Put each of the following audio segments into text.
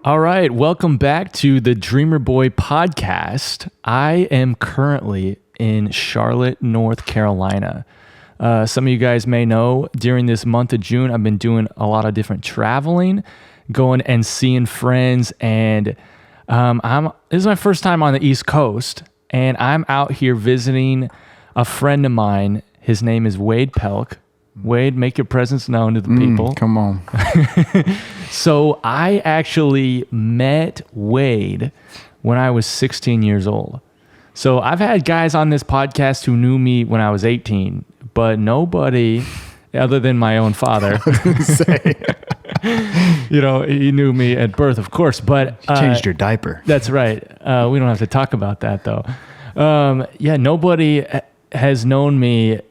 All right, welcome back to the Dreamer Boy podcast. I am currently in Charlotte, North Carolina. Some of you guys may know during this month of June, I've been doing a lot of different traveling, going and seeing friends, and this is my first time on the East Coast, and I'm out here visiting a friend of mine. His name is Wade Pelc. Wade, make your presence known to the people. Come on. So I actually met Wade when I was 16 years old. So I've had guys on this podcast who knew me when I was 18, but nobody other than my own father. You know, he knew me at birth, of course, but Changed your diaper. That's right. We don't have to talk about that though. Nobody has known me,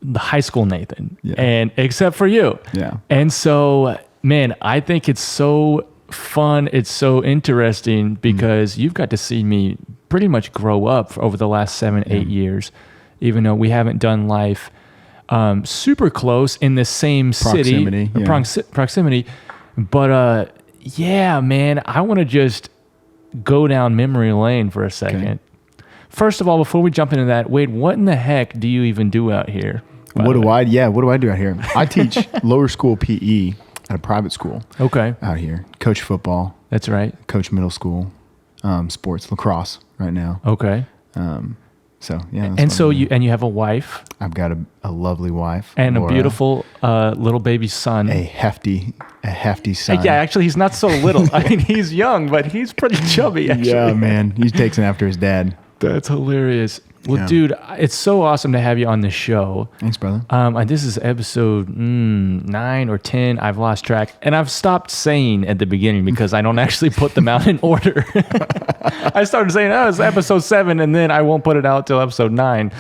the high school Nathan, and except for you. Yeah. And so, man, I think it's so fun. It's so interesting because you've got to see me pretty much grow up over the last 7-8 years, even though we haven't done life super close in the same city, proximity. But man, I want to just go down memory lane for a second. Okay. First of all, before we jump into that, Wade, what in the heck do you even do out here? What do I do out here? I teach lower school PE at a private school. Okay. Out here. Coach football. That's right. Coach middle school. Sports, lacrosse right now. Okay. So yeah. And so you have a wife. I've got a lovely wife. And Laura, a beautiful little baby son. A hefty son. Yeah, actually he's not so little. I mean, he's young, but he's pretty chubby actually. Yeah, man. He takes him after his dad. That's hilarious. Well, dude, it's so awesome to have you on the show. Thanks, brother. This is episode 9 or 10. I've lost track. And I've stopped saying at the beginning because I don't actually put them out in order. I started saying, it's episode 7, and then I won't put it out till episode 9.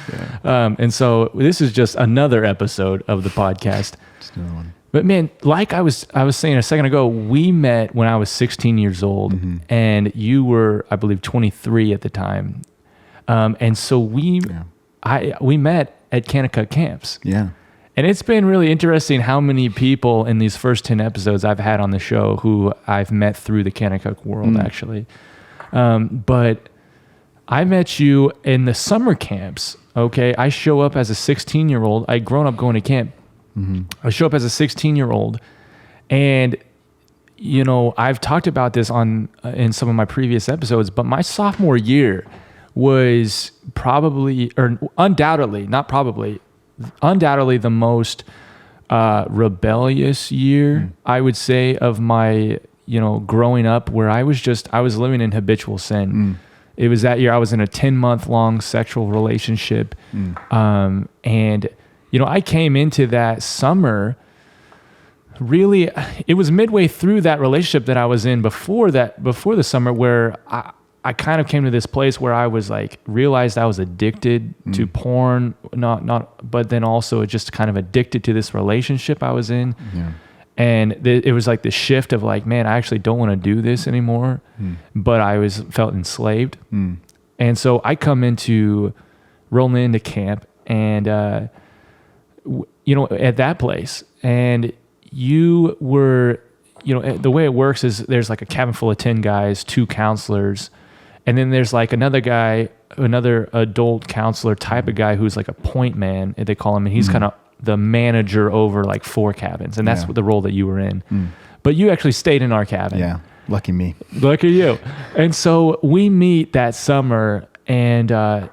Yeah. And so this is just another episode of the podcast. Just another one. But man, like I was saying a second ago, we met when I was 16 years old, and you were, I believe, 23 at the time. And so we met at Kanakuk camps. Yeah. And it's been really interesting how many people in these first 10 episodes I've had on the show who I've met through the Kanakuk world, actually. But I met you in the summer camps. Okay. I show up as a 16-year-old. I'd grown up going to camp. I show up as a 16-year-old, and you know, I've talked about this in some of my previous episodes, but my sophomore year was undoubtedly the most rebellious year, I would say, of my, growing up, where I was living in habitual sin. It was that year I was in a 10-month long sexual relationship. And, I came into that summer, really, it was midway through that relationship that I was in before the summer, where I kind of came to this place where I was like, realized I was addicted to porn, but then also just kind of addicted to this relationship I was in. Yeah. And it was like the shift of like, man, I actually don't want to do this anymore, but I felt enslaved. And so I rolling into camp, and, at that place, and you were, the way it works is there's like a cabin full of 10 guys, 2 counselors, and then there's like another adult counselor type of guy who's like a point man, they call him, and he's kind of the manager over like 4 cabins, and that's the role that you were in. But you actually stayed in our cabin. Yeah, lucky me. Lucky you. And so we meet that summer, and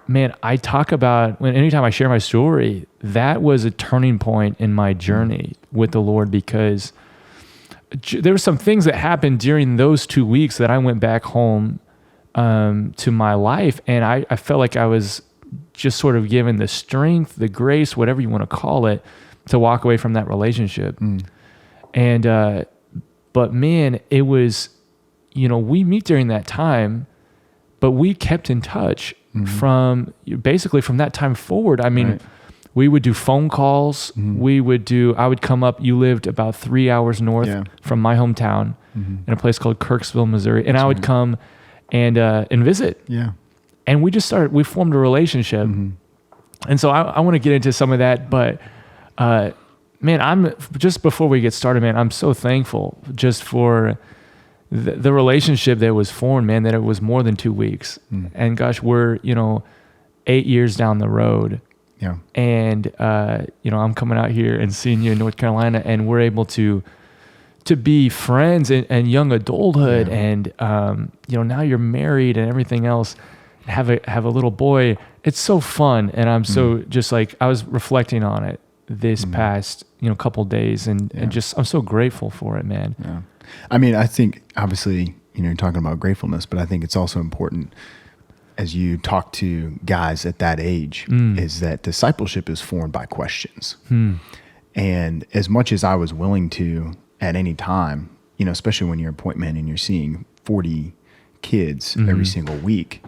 man, I talk about, anytime I share my story, that was a turning point in my journey with the Lord, because there were some things that happened during those 2 weeks that I went back home to my life, and I felt like I was just sort of given the strength, the grace, whatever you want to call it, to walk away from that relationship. And but man, it was, we meet during that time, but we kept in touch from that time forward. I mean, we would do phone calls. I would come up. You lived about 3 hours north from my hometown in a place called Kirksville, Missouri, and I would come and visit. Yeah. And we formed a relationship. And so I want to get into some of that, but man, just before we get started, man, I'm so thankful just for the relationship that was formed, man, that it was more than 2 weeks. And gosh, we're, 8 years down the road. Yeah. And, I'm coming out here and seeing you in North Carolina, and we're able to be friends and young adulthood. And, now you're married and everything else, have a little boy. It's so fun. And I'm so just like, I was reflecting on it this past, couple days and just, I'm so grateful for it, man. Yeah. I mean, I think obviously, you're talking about gratefulness, but I think it's also important as you talk to guys at that age is that discipleship is formed by questions. And as much as I was willing to at any time, especially when you're a point man and you're seeing 40 kids every single week,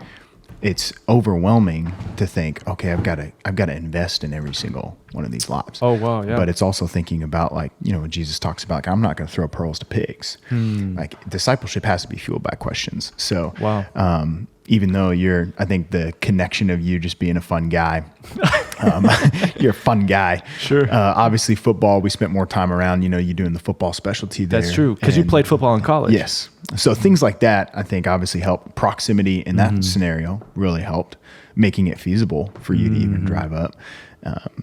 it's overwhelming to think, okay, I've got to invest in every single one of these lives. Oh, wow. Yeah. But it's also thinking about when Jesus talks about, I'm not going to throw pearls to pigs. Like discipleship has to be fueled by questions. So, even though I think the connection of you just being a fun guy, you're a fun guy. Sure. Obviously football, we spent more time around, you doing the football specialty there. That's true. Because you played football in college. Yes. So things like that, I think obviously help. Proximity in that scenario really helped, making it feasible for you to even drive up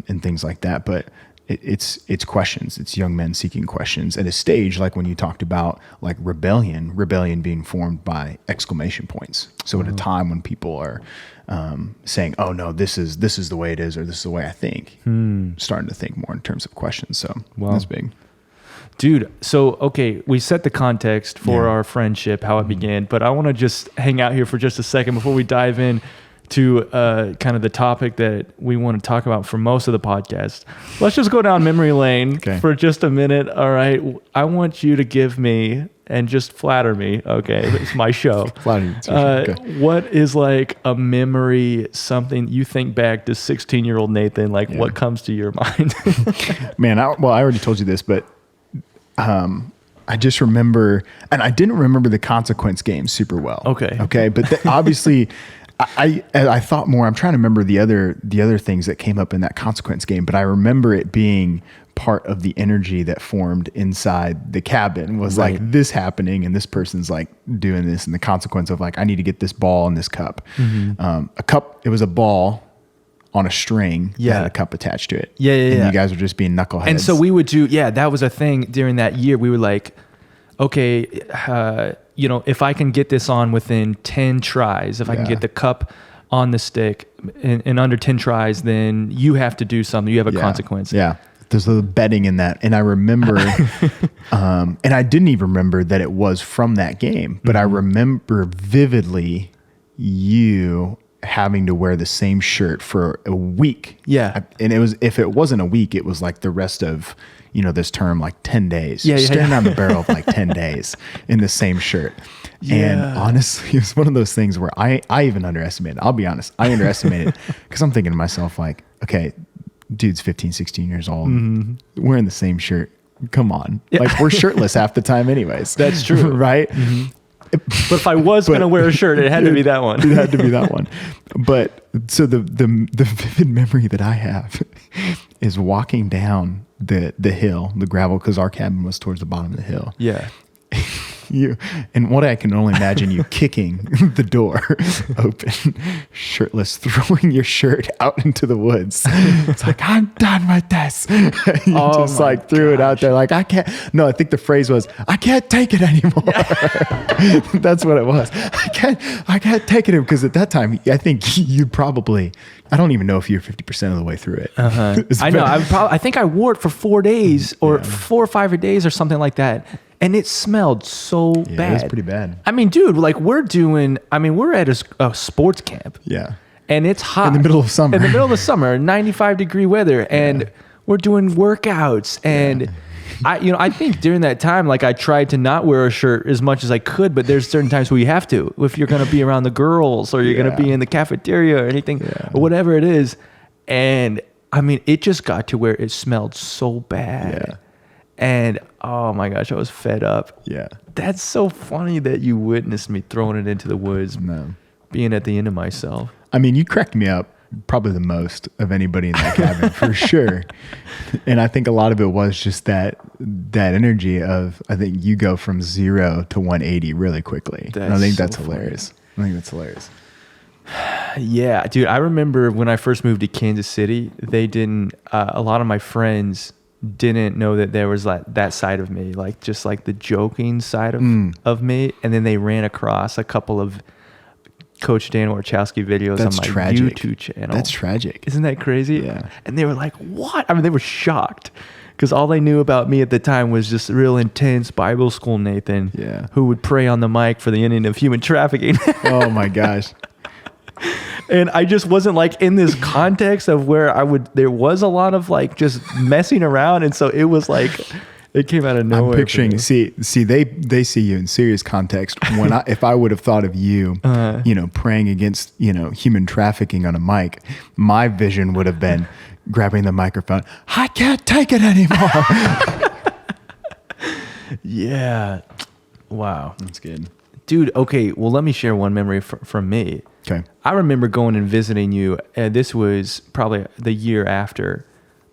and things like that. But it's questions. It's young men seeking questions at a stage like when you talked about like rebellion being formed by exclamation points. So at a time when people are saying, "Oh no, this is the way it is," or "This is the way I think," starting to think more in terms of questions. So that's big. Dude, so, okay, we set the context for our friendship, how it began, but I want to just hang out here for just a second before we dive in to kind of the topic that we want to talk about for most of the podcast. Let's just go down memory lane for just a minute. All right. I want you to give me and just flatter me. Okay. It's my show. Flatter you. What is like a memory, something you think back to 16-year-old Nathan, like what comes to your mind? Man, I already told you this, but I just remember, and I didn't remember the consequence game super well. Okay. But obviously I thought more, I'm trying to remember the other things that came up in that consequence game, but I remember it being part of the energy that formed inside the cabin was like this happening and this person's like doing this, and the consequence of like, I need to get this ball in this cup. A cup, it was a ball on a string that had a cup attached to it. And you guys were just being knuckleheads. And so we would do, that was a thing during that year. We were like, okay, if I can get this on within 10 tries, if I can get the cup on the stick in under 10 tries, then you have to do something. You have a consequence. Yeah. There's the betting in that. And I remember, and I didn't even remember that it was from that game, but I remember vividly you having to wear the same shirt for a week. And if it wasn't a week, it was like the rest of, this term, like 10 days. Staring down the barrel of like 10 days in the same shirt. And honestly, it was one of those things where I even underestimated. I'll be honest. I underestimated because I'm thinking to myself like, okay, dude's 15, 16 years old, wearing the same shirt. Come on. Like we're shirtless half the time anyways. That's true. Right? But if I was going to wear a shirt, it had to be that one. It had to be that one. But so the vivid memory that I have is walking down the hill, the gravel, because our cabin was towards the bottom of the hill. Yeah. And what I can only imagine you kicking the door open, shirtless, throwing your shirt out into the woods. It's like, I'm done with this. You just like threw it out there. Like, I can't. No, I think the phrase was, I can't take it anymore. That's what it was. I can't take it. Because at that time, I think you'd probably, I don't even know if you're 50% of the way through it. I know. I think I wore it for 4 days or 4 or 5 days or something like that. And it smelled so bad. It was pretty bad. I mean, dude, like we're at a sports camp. Yeah. And it's hot. In the middle of summer. 95-degree weather. And we're doing workouts. And I think during that time, like I tried to not wear a shirt as much as I could, but there's certain times where you have to. If you're going to be around the girls or you're going to be in the cafeteria or anything, or whatever it is. And I mean, it just got to where it smelled so bad. Yeah. And oh my gosh, I was fed up. Yeah. That's so funny that you witnessed me throwing it into the woods, being at the end of myself. I mean, you cracked me up probably the most of anybody in that cabin for sure. And I think a lot of it was just that energy of, I think you go from 0 to 180 really quickly. And I think that's hilarious. I think that's hilarious. Yeah, dude, I remember when I first moved to Kansas City, they didn't, a lot of my friends didn't know that there was like that side of me, like just like the joking side of me. And then they ran across a couple of Coach Dan Orchowski videos on my YouTube channel. That's tragic. Isn't that crazy? Yeah. And they were like, what? I mean, they were shocked because all they knew about me at the time was just real intense Bible school Nathan, who would pray on the mic for the ending of human trafficking. Oh my gosh. And I just wasn't like in this context of where there was a lot of like just messing around. And so it was like, it came out of nowhere. I'm picturing, they see you in serious context. If I would have thought of you, praying against, human trafficking on a mic, my vision would have been grabbing the microphone. I can't take it anymore. Yeah. Wow. That's good. Dude, okay. Well, let me share one memory from me. Okay. I remember going and visiting you. This was probably the year after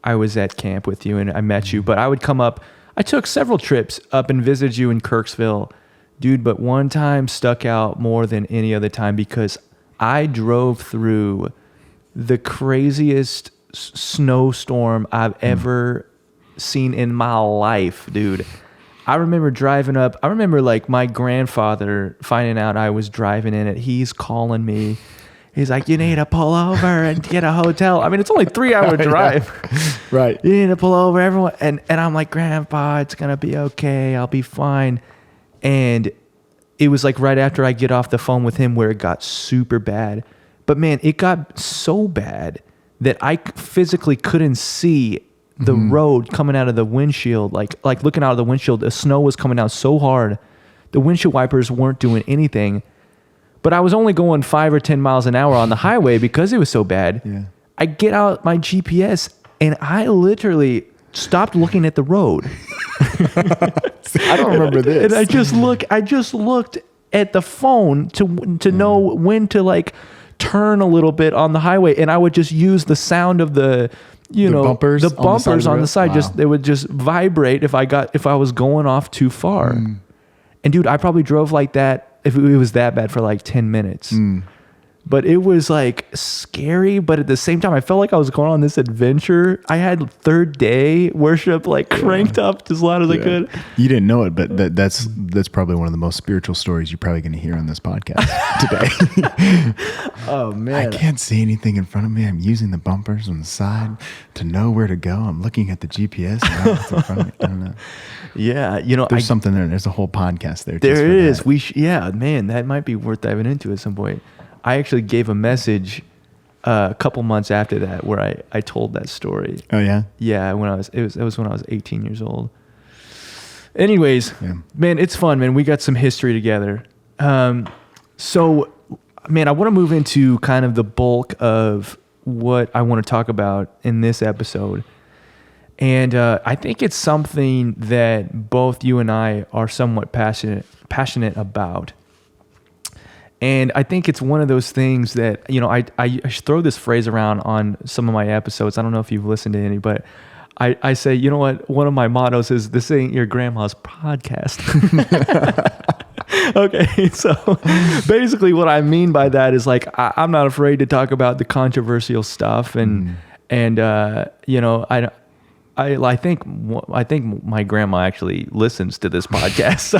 I was at camp with you and I met you. But I would come up. I took several trips up and visited you in Kirksville. Dude, but one time stuck out more than any other time because I drove through the craziest snowstorm I've ever seen in my life, dude. I remember driving up. I remember like my grandfather finding out I was driving in it. He's calling me. He's like, you need to pull over and get a hotel. I mean, it's only a 3-hour drive. Right. You need to pull over, everyone. And I'm like, Grandpa, it's going to be okay. I'll be fine. And it was like right after I get off the phone with him where it got super bad. But man, it got so bad that I physically couldn't see the road coming out of the windshield, like looking out of the windshield. The snow was coming out so hard. The windshield wipers weren't doing anything. But I was only going 5 or 10 miles an hour on the highway because it was so bad. Yeah. I get out my GPS and I literally stopped looking at the road. I don't remember this. And I just looked at the phone to know when to like turn a little bit on the highway, and I would just use the sound of the bumpers on the side. Wow. Just they would just vibrate if I was going off too far. And dude, I probably drove like that if it was that bad for like 10 minutes. But it was like scary, but at the same time, I felt like I was going on this adventure. I had third day worship like cranked up as loud as I could. You didn't know it, but that's probably one of the most spiritual stories you're probably going to hear on this podcast today. Oh man. I can't see anything in front of me. I'm using the bumpers on the side to know where to go. I'm looking at the GPS and what's in front of me. I don't know. Yeah. There's something there. There's a whole podcast there. There is. Man, that might be worth diving into at some point. I actually gave a message a couple months after that where I told that story. Oh yeah? Yeah, it was when I was 18 years old. Anyways, man, it's fun, man. We got some history together. So, man, I want to move into kind of the bulk of what I want to talk about in this episode. And I think it's something that both you and I are somewhat passionate about. And I think it's one of those things that, I throw this phrase around on some of my episodes. I don't know if you've listened to any, but I say, you know what? One of my mottos is, this ain't your grandma's podcast. Okay, so basically what I mean by that is like, I'm not afraid to talk about the controversial stuff. I think my grandma actually listens to this podcast.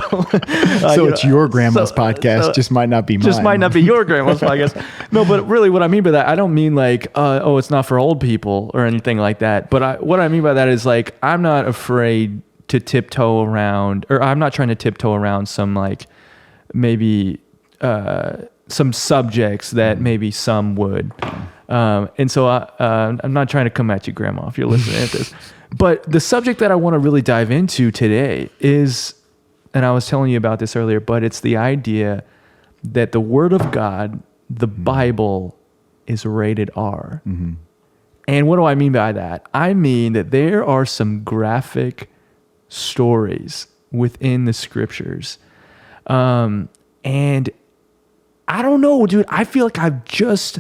So it's your grandma's podcast, just might not be mine. Just might not be your grandma's podcast. No, but really what I mean by that, I don't mean like, it's not for old people or anything like that. But what I mean by that is like, I'm not afraid to tiptoe around, or I'm not trying to tiptoe around some like maybe some subjects that maybe some would. And so I'm not trying to come at you, Grandma, if you're listening to this. But the subject that I want to really dive into today is, and I was telling you about this earlier, but it's the idea that the Word of God, the Bible, is rated R. Mm-hmm. And what do I mean by that? I mean that there are some graphic stories within the scriptures. And I don't know, dude. I feel like I've just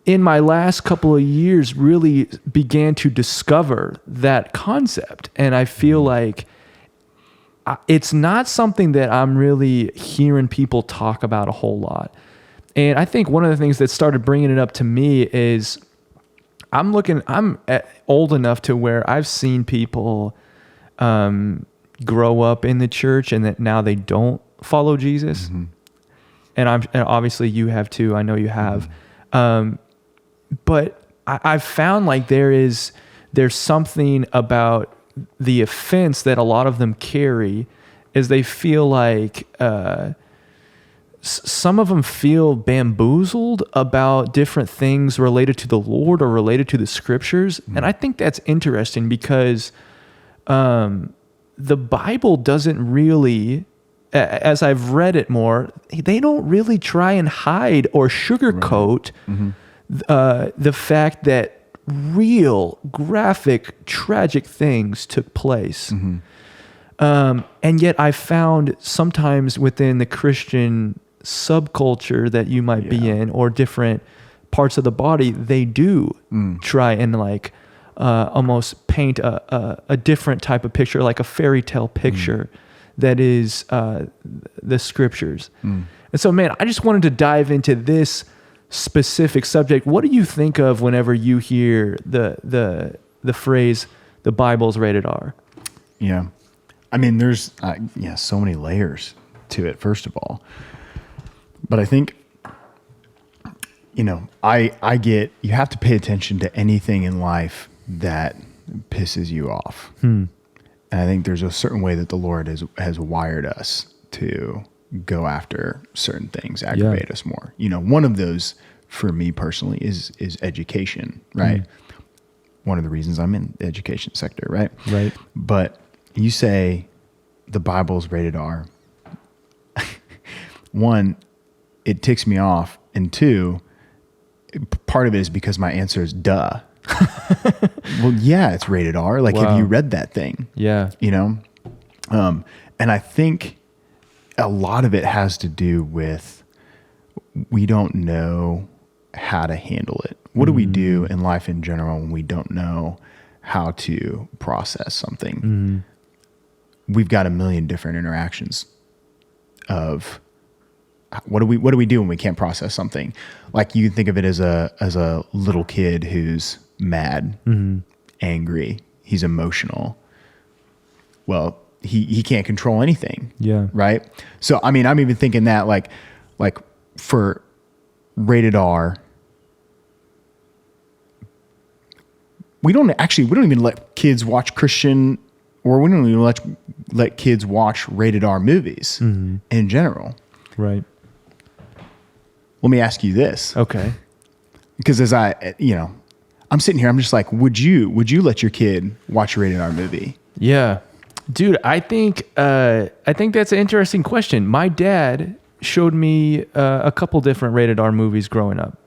in my last couple of years really began to discover that concept. And I feel like it's not something that I'm really hearing people talk about a whole lot. And I think one of the things that started bringing it up to me is I'm old enough to where I've seen people grow up in the church and that now they don't follow Jesus. Mm-hmm. And obviously you have too. I know you have. Mm-hmm. But I've found like there's something about the offense that a lot of them carry is they feel like some of them feel bamboozled about different things related to the Lord or related to the scriptures. Mm-hmm. And I think that's interesting because the Bible doesn't really, as I've read it more, they don't really try and hide or sugarcoat the fact that real, graphic, tragic things took place. Mm-hmm. And yet I found sometimes within the Christian subculture that you might be in or different parts of the body, they do try and like almost paint a different type of picture, like a fairy tale picture that is the scriptures. And so, man, I just wanted to dive into this specific subject. What do you think of whenever you hear the phrase "the Bible's rated R"? Yeah, I mean, there's so many layers to it. First of all, but I think I get you have to pay attention to anything in life that pisses you off, and I think there's a certain way that the Lord has wired us to go after certain things, aggravate us more. One of those for me personally is education, right? One of the reasons I'm in the education sector, right? Right. But you say the Bible's rated R. One, it ticks me off. And two, part of it is because my answer is duh. Well, yeah, it's rated R. Like, have you read that thing? Yeah. And I think a lot of it has to do with we don't know how to handle it. What do we do in life in general when we don't know how to process something? We've got a million different interactions of what do we do when we can't process something? Like you can think of it as a little kid who's mad, angry, he's emotional. Well, he can't control anything. Yeah. Right. So, I mean, I'm even thinking that like for rated R, we don't even let kids watch Christian, or we don't even let kids watch rated R movies in general. Right. Let me ask you this. Okay. Because as I'm sitting here, I'm just like, would you let your kid watch a rated R movie? Yeah. Dude, I think that's an interesting question. My dad showed me a couple different rated R movies growing up,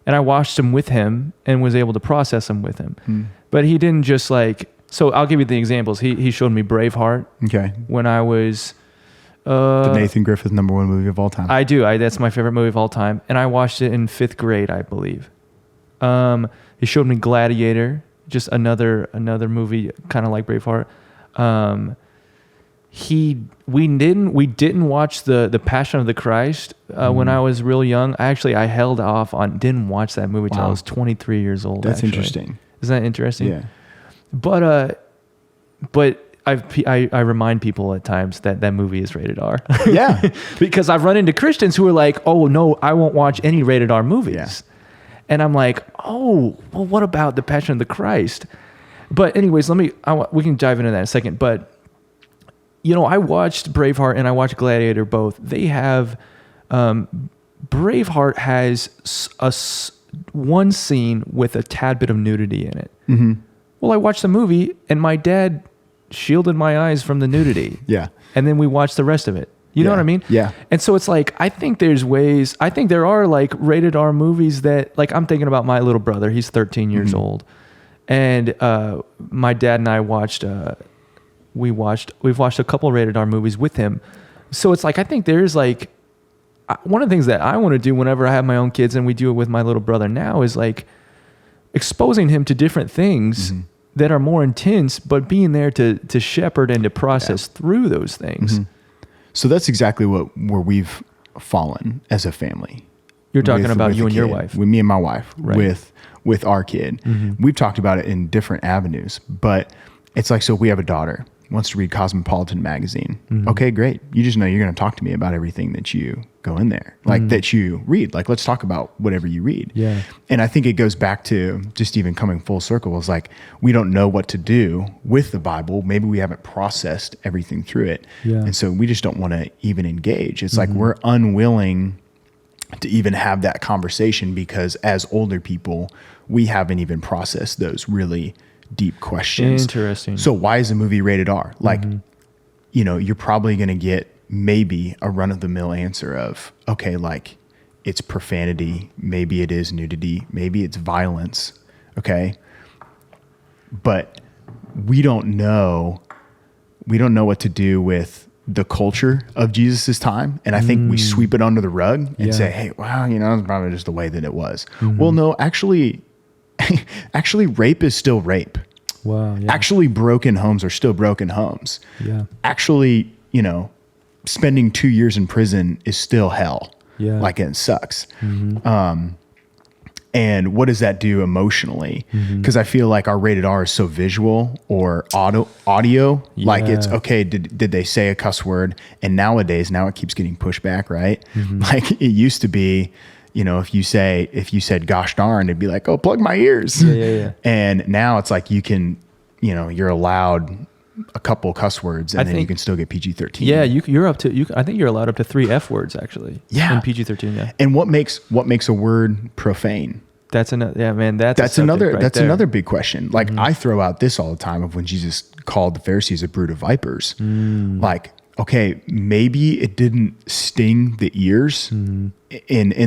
and I watched them with him and was able to process them with him. But he didn't just like. So I'll give you the examples. He showed me Braveheart. Okay. When I was the Nathan Griffith #1 movie of all time. I do. That's my favorite movie of all time, and I watched it in 5th grade, I believe. He showed me Gladiator, just another movie kind of like Braveheart. We didn't watch the Passion of the Christ when I was real young. I held off on didn't watch that movie till I was 23 years old. That's interesting. Isn't that interesting? Yeah. But I remind people at times that movie is rated R. Yeah. Because I've run into Christians who are like, "Oh no, I won't watch any rated R movies." Yeah. And I'm like, "Oh, well, what about the Passion of the Christ?" But anyways, we can dive into that in a second. But I watched Braveheart and I watched Gladiator both. They have Braveheart has one scene with a tad bit of nudity in it. Mm-hmm. Well, I watched the movie and my dad shielded my eyes from the nudity. Yeah. And then we watched the rest of it. You know what I mean? Yeah. And so it's like, I think there are like rated R movies that, like, I'm thinking about my little brother. He's 13 years old. And my dad and I we've watched a couple rated R movies with him. So it's like, I think there's like one of the things that I want to do whenever I have my own kids, and we do it with my little brother now, is like exposing him to different things that are more intense, but being there to shepherd and to process through those things. So that's exactly where we've fallen as a family. You're talking about you and your wife. With me and my wife, Right. with our kid. We've talked about it in different avenues, but it's like, so we have a daughter wants to read Cosmopolitan magazine. Okay, great. You just know you're going to talk to me about everything that you go in there, like that you read. Like, let's talk about whatever you read. Yeah. And I think it goes back to just even coming full circle. It's like, we don't know what to do with the Bible. Maybe we haven't processed everything through it. Yeah. And so we just don't want to even engage. It's like, we're unwilling to even have that conversation because as older people, we haven't even processed those really deep questions. Interesting. So why is the movie rated R? Like, you know, you're probably going to get maybe a run of the mill answer of, okay, like it's profanity. Maybe it is nudity. Maybe it's violence. Okay. But we don't know what to do with the culture of Jesus's time. And I think we sweep it under the rug and say, hey, well, you know, it's probably just the way that it was. Well, no, actually rape is still rape. Wow. Yeah. Actually, broken homes are still broken homes. Yeah. Actually, you know, spending 2 years in prison is still hell. Yeah. Like, it sucks. And what does that do emotionally? Because I feel like our rated R is so visual or audio. Like, it's okay. Did they say a cuss word? And nowadays, now it keeps getting pushed back, right? Like, it used to be, you know, if you said gosh darn, it'd be like, oh, plug my ears. Yeah. And now it's like, you can, you know, you're allowed a couple cuss words and then you can still get PG-13. Yeah. You're up to, I think you're allowed up to 3 F words actually. Yeah. In PG-13. Yeah. And what makes a word profane? That's another, yeah, man. That's another big question. Like, I throw out this all the time of when Jesus called the Pharisees a brood of vipers. Like, okay, maybe it didn't sting the ears in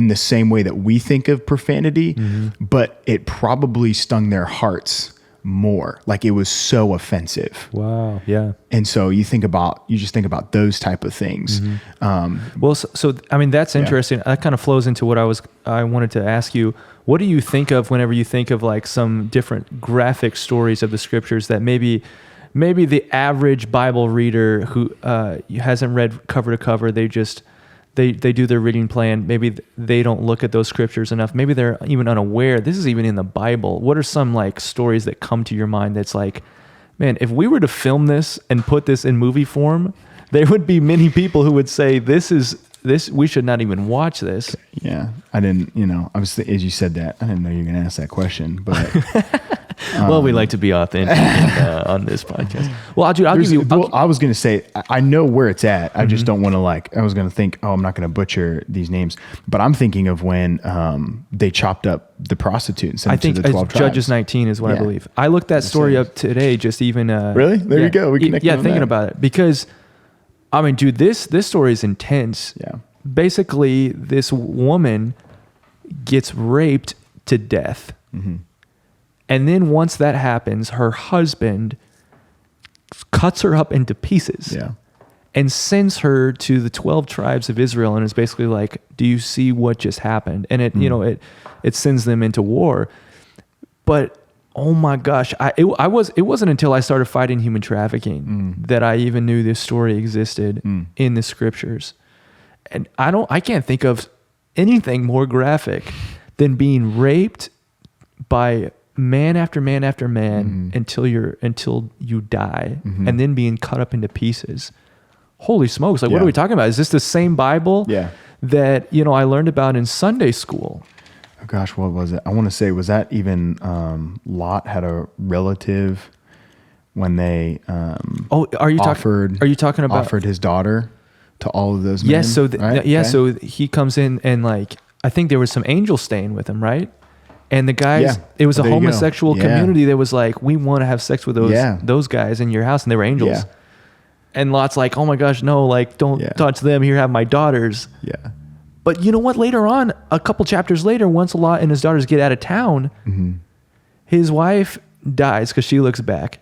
the same way that we think of profanity, but it probably stung their hearts more. Like, it was so offensive. Wow. Yeah. And so you just think about those type of things. Well, so I mean, that's interesting. That kind of flows into what I wanted to ask you. What do you think of whenever you think of like some different graphic stories of the scriptures that maybe the average Bible reader who hasn't read cover to cover, they do their reading plan. Maybe they don't look at those scriptures enough. Maybe they're even unaware this is even in the Bible. What are some like stories that come to your mind that's like, man, if we were to film this and put this in movie form, there would be many people who would say this we should not even watch this. Yeah. I didn't, you know, as you said that, I didn't know you were going to ask that question, but well, we like to be authentic on this podcast. Well, I'll give you. I was going to say, I know where it's at. I just don't want to I was going to think, oh, I'm not going to butcher these names, but I'm thinking of when they chopped up the prostitute and sent I to think the 12 tribes. Judges 19 is what I believe. I looked that story up today, just even. Really? There you go. We connected on thinking that. about it because, I mean, dude, this story is intense. Yeah. Basically, this woman gets raped to death. And then once that happens, her husband cuts her up into pieces and sends her to the 12 tribes of Israel and is basically like, do you see what just happened? And it, you know, it sends them into war. But oh my gosh, it wasn't until I started fighting human trafficking that I even knew this story existed in the scriptures. And I can't think of anything more graphic than being raped by man after man after man until you die, and then being cut up into pieces. Holy smokes. Like, what are we talking about? Is this the same Bible that, you know, I learned about in Sunday school? Oh gosh, what was it? I want to say, was that even Lot had a relative when they are you talking about offered his daughter to all of those men? Yes, so right? So he comes in and like, I think there was some angels staying with him, right? And the guys, it was a homosexual community that was like, we want to have sex with those guys in your house, and they were angels. Yeah. And Lot's like, oh my gosh, no, like, don't touch them. Here, have my daughters. Yeah. But you know what? Later on, a couple chapters later, once Lot and his daughters get out of town, his wife dies because she looks back.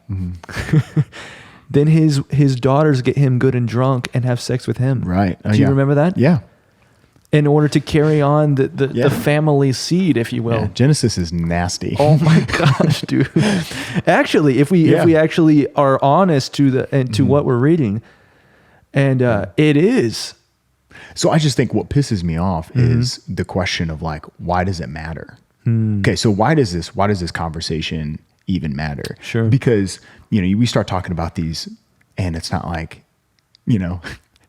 Then his daughters get him good and drunk and have sex with him. Right. Do you remember that? Yeah. in order to carry on the family seed, if you will. Yeah, Genesis is nasty. Oh my gosh, dude. Actually, if we actually are honest to what we're reading, and it is. So I just think what pisses me off is the question of like, why does it matter? Okay, so why does this conversation even matter? Sure. Because, we start talking about these and it's not like,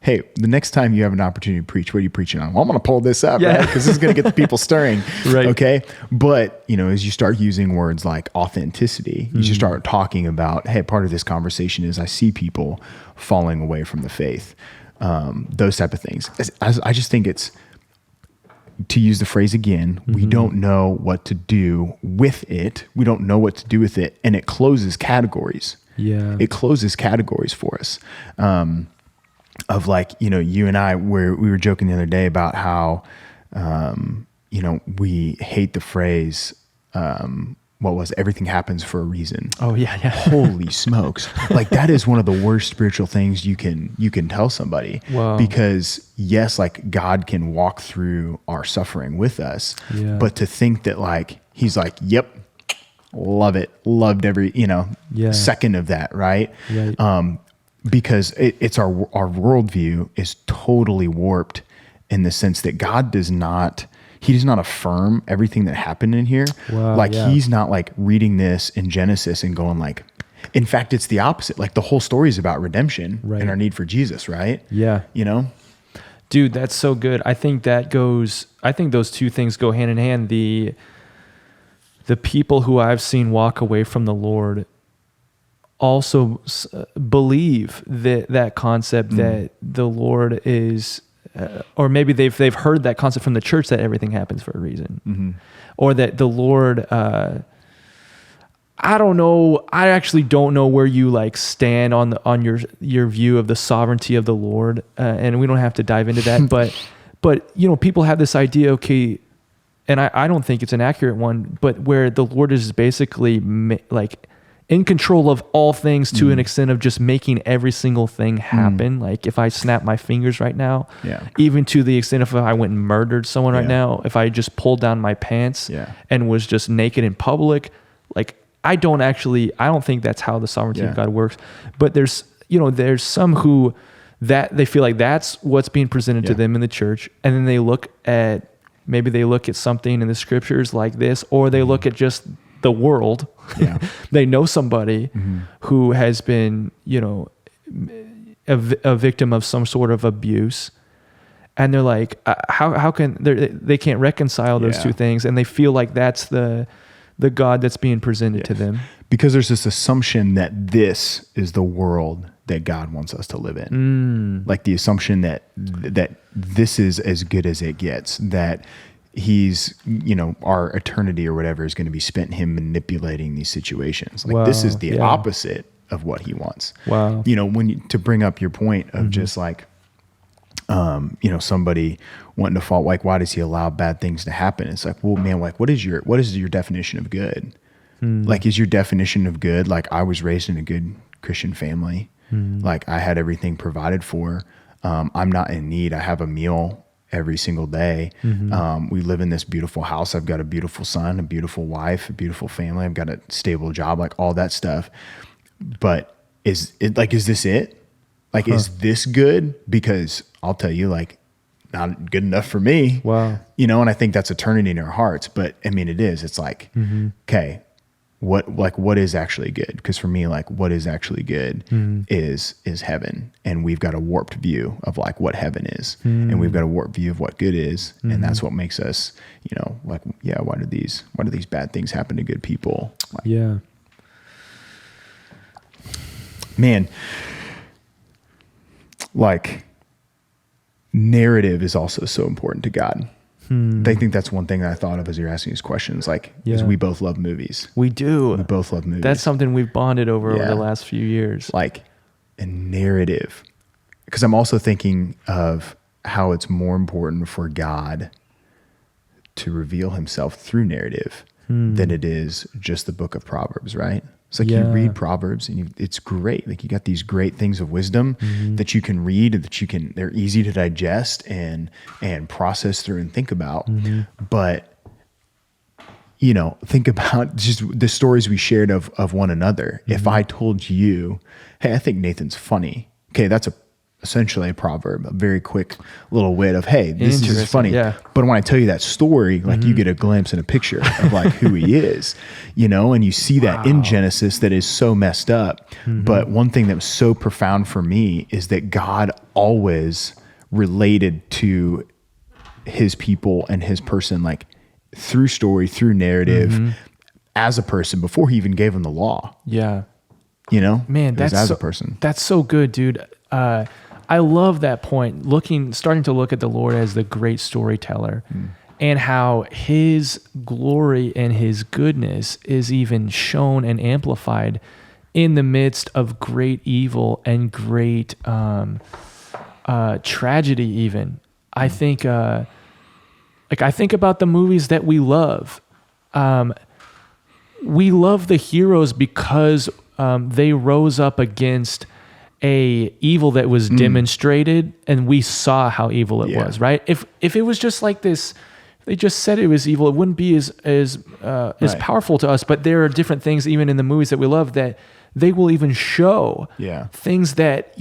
hey, the next time you have an opportunity to preach, what are you preaching on? Well, I'm going to pull this up, right? Because this is going to get the people stirring. Right. Okay. But, as you start using words like authenticity, you just start talking about, hey, part of this conversation is I see people falling away from the faith. Those type of things. I just think it's, to use the phrase again, we don't know what to do with it. We don't know what to do with it. And it closes categories. Yeah. It closes categories for us. Of like, you and I, we were joking the other day about how, we hate the phrase, everything happens for a reason. Oh yeah. Holy smokes. Like that is one of the worst spiritual things you can tell somebody. Wow. Because yes, like God can walk through our suffering with us, but to think that like, he's like, yep, love it. Loved every, second of that. Right. Because it's our worldview is totally warped in the sense that God does not affirm everything that happened in here. Wow, he's not like reading this in Genesis and going like, in fact, it's the opposite. Like the whole story is about redemption and our need for Jesus. Right. Yeah. Dude, that's so good. I think those two things go hand in hand. The people who I've seen walk away from the Lord also believe that concept that the Lord is, or maybe they've heard that concept from the church that everything happens for a reason, or that the Lord. I don't know. I actually don't know where you like stand on your view of the sovereignty of the Lord, and we don't have to dive into that. but people have this idea, okay, and I don't think it's an accurate one, but where the Lord is basically like in control of all things to an extent of just making every single thing happen. Like if I snap my fingers right now, even to the extent if I went and murdered someone right now, if I just pulled down my pants and was just naked in public, like I don't think that's how the sovereignty of God works. But there's some who that they feel like that's what's being presented to them in the church. And then they look at something in the scriptures like this, or they look at just the world. They know somebody who has been, a victim of some sort of abuse, and they're like, how can they can't reconcile those two things, and they feel like that's the God that's being presented to them, because there's this assumption that this is the world that God wants us to live in, like the assumption that this is as good as it gets, that he's, our eternity or whatever is going to be spent in him manipulating these situations. Like this is the opposite of what he wants. Wow. To bring up your point of just like, somebody wanting to fault, like, why does he allow bad things to happen? It's like, well, man, like, what is your definition of good? Like, is your definition of good, like, I was raised in a good Christian family. Like I had everything provided for. I'm not in need. I have a meal every single day. We live in this beautiful house. I've got a beautiful son, a beautiful wife, a beautiful family. I've got a stable job, like all that stuff. But is this it? Like, is this good? Because I'll tell you, like, not good enough for me. Wow. And I think that's eternity in our hearts. But I mean, it is. It's like, okay, what is actually good? Because for me, like, what is actually good is heaven, and we've got a warped view of like what heaven is, and we've got a warped view of what good is, and that's what makes us, like, why do these bad things happen to good people? Like, man, like, narrative is also so important to God. I think that's one thing that I thought of as you're asking these questions. Like, is we both love movies. We do. We both love movies. That's something we've bonded over the last few years. Like a narrative. Because I'm also thinking of how it's more important for God to reveal himself through narrative than it is just the book of Proverbs, right? It's like you read Proverbs and it's great. Like you got these great things of wisdom that you can read and they're easy to digest and process through and think about. But, think about just the stories we shared of one another. If I told you, hey, I think Nathan's funny. Okay, that's essentially a proverb, a very quick little wit of, hey, this is funny. Yeah. But when I tell you that story, like you get a glimpse and a picture of like who he is, and you see that in Genesis that is so messed up. But one thing that was so profound for me is that God always related to his people and his person, like through story, through narrative, as a person before he even gave them the law. Yeah. Man, as a person. That's so good, dude. I love that point, starting to look at the Lord as the great storyteller and how his glory and his goodness is even shown and amplified in the midst of great evil and great tragedy even. I think I think about the movies that we love. We love the heroes because they rose up against a evil that was demonstrated and we saw how evil it was, right? If it was just like this, they just said it was evil, it wouldn't be as powerful to us. But there are different things even in the movies that we love that they will even show things that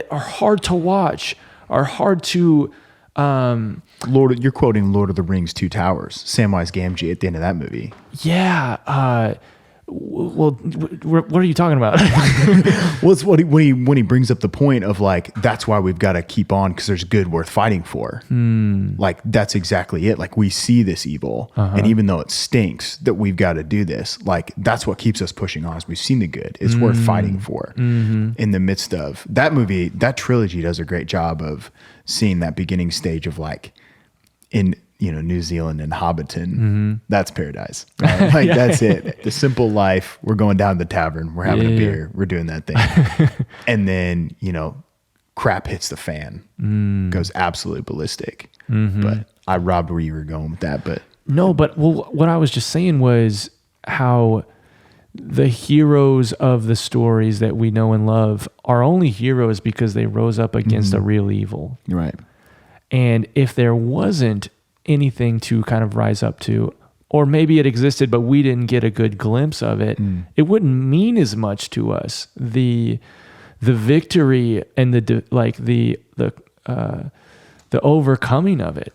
are hard to watch, are hard to you're quoting Lord of the Rings, Two Towers, Samwise Gamgee at the end of that movie. Yeah. Well, what are you talking about? Well, it's when he brings up the point of like, that's why we've got to keep on because there's good worth fighting for. Like, that's exactly it. Like, we see this evil, and even though it stinks that we've got to do this, like, that's what keeps us pushing on. Is we've seen the good. It's worth fighting for. In the midst of that movie, that trilogy does a great job of seeing that beginning stage of like in New Zealand and Hobbiton, that's paradise. Right? Like that's it. The simple life. We're going down to the tavern. We're having a beer. We're doing that thing. And then, crap hits the fan, goes absolutely ballistic. But I robbed where you were going with that. But no, but what I was just saying was how the heroes of the stories that we know and love are only heroes because they rose up against a real evil. Right. And if there wasn't anything to kind of rise up to, or maybe it existed but we didn't get a good glimpse of it, it wouldn't mean as much to us. The victory and the overcoming of it.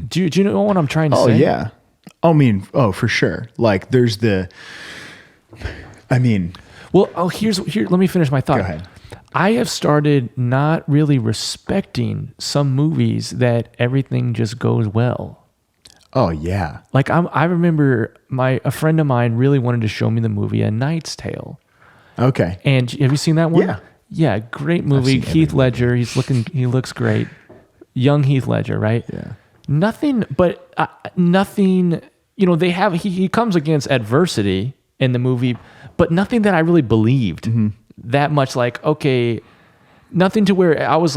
Do you know what I'm trying to say? Oh yeah. For sure. Like there's here, let me finish my thought. Go ahead. I have started not really respecting some movies that everything just goes well. Oh yeah. Like I remember a friend of mine really wanted to show me the movie A Knight's Tale. Okay. And have you seen that one? Yeah. Yeah, great movie. Heath Ledger, he looks great. Young Heath Ledger, right? Yeah. Nothing, he comes against adversity in the movie, but nothing that I really believed. That much, like, okay, nothing to where I was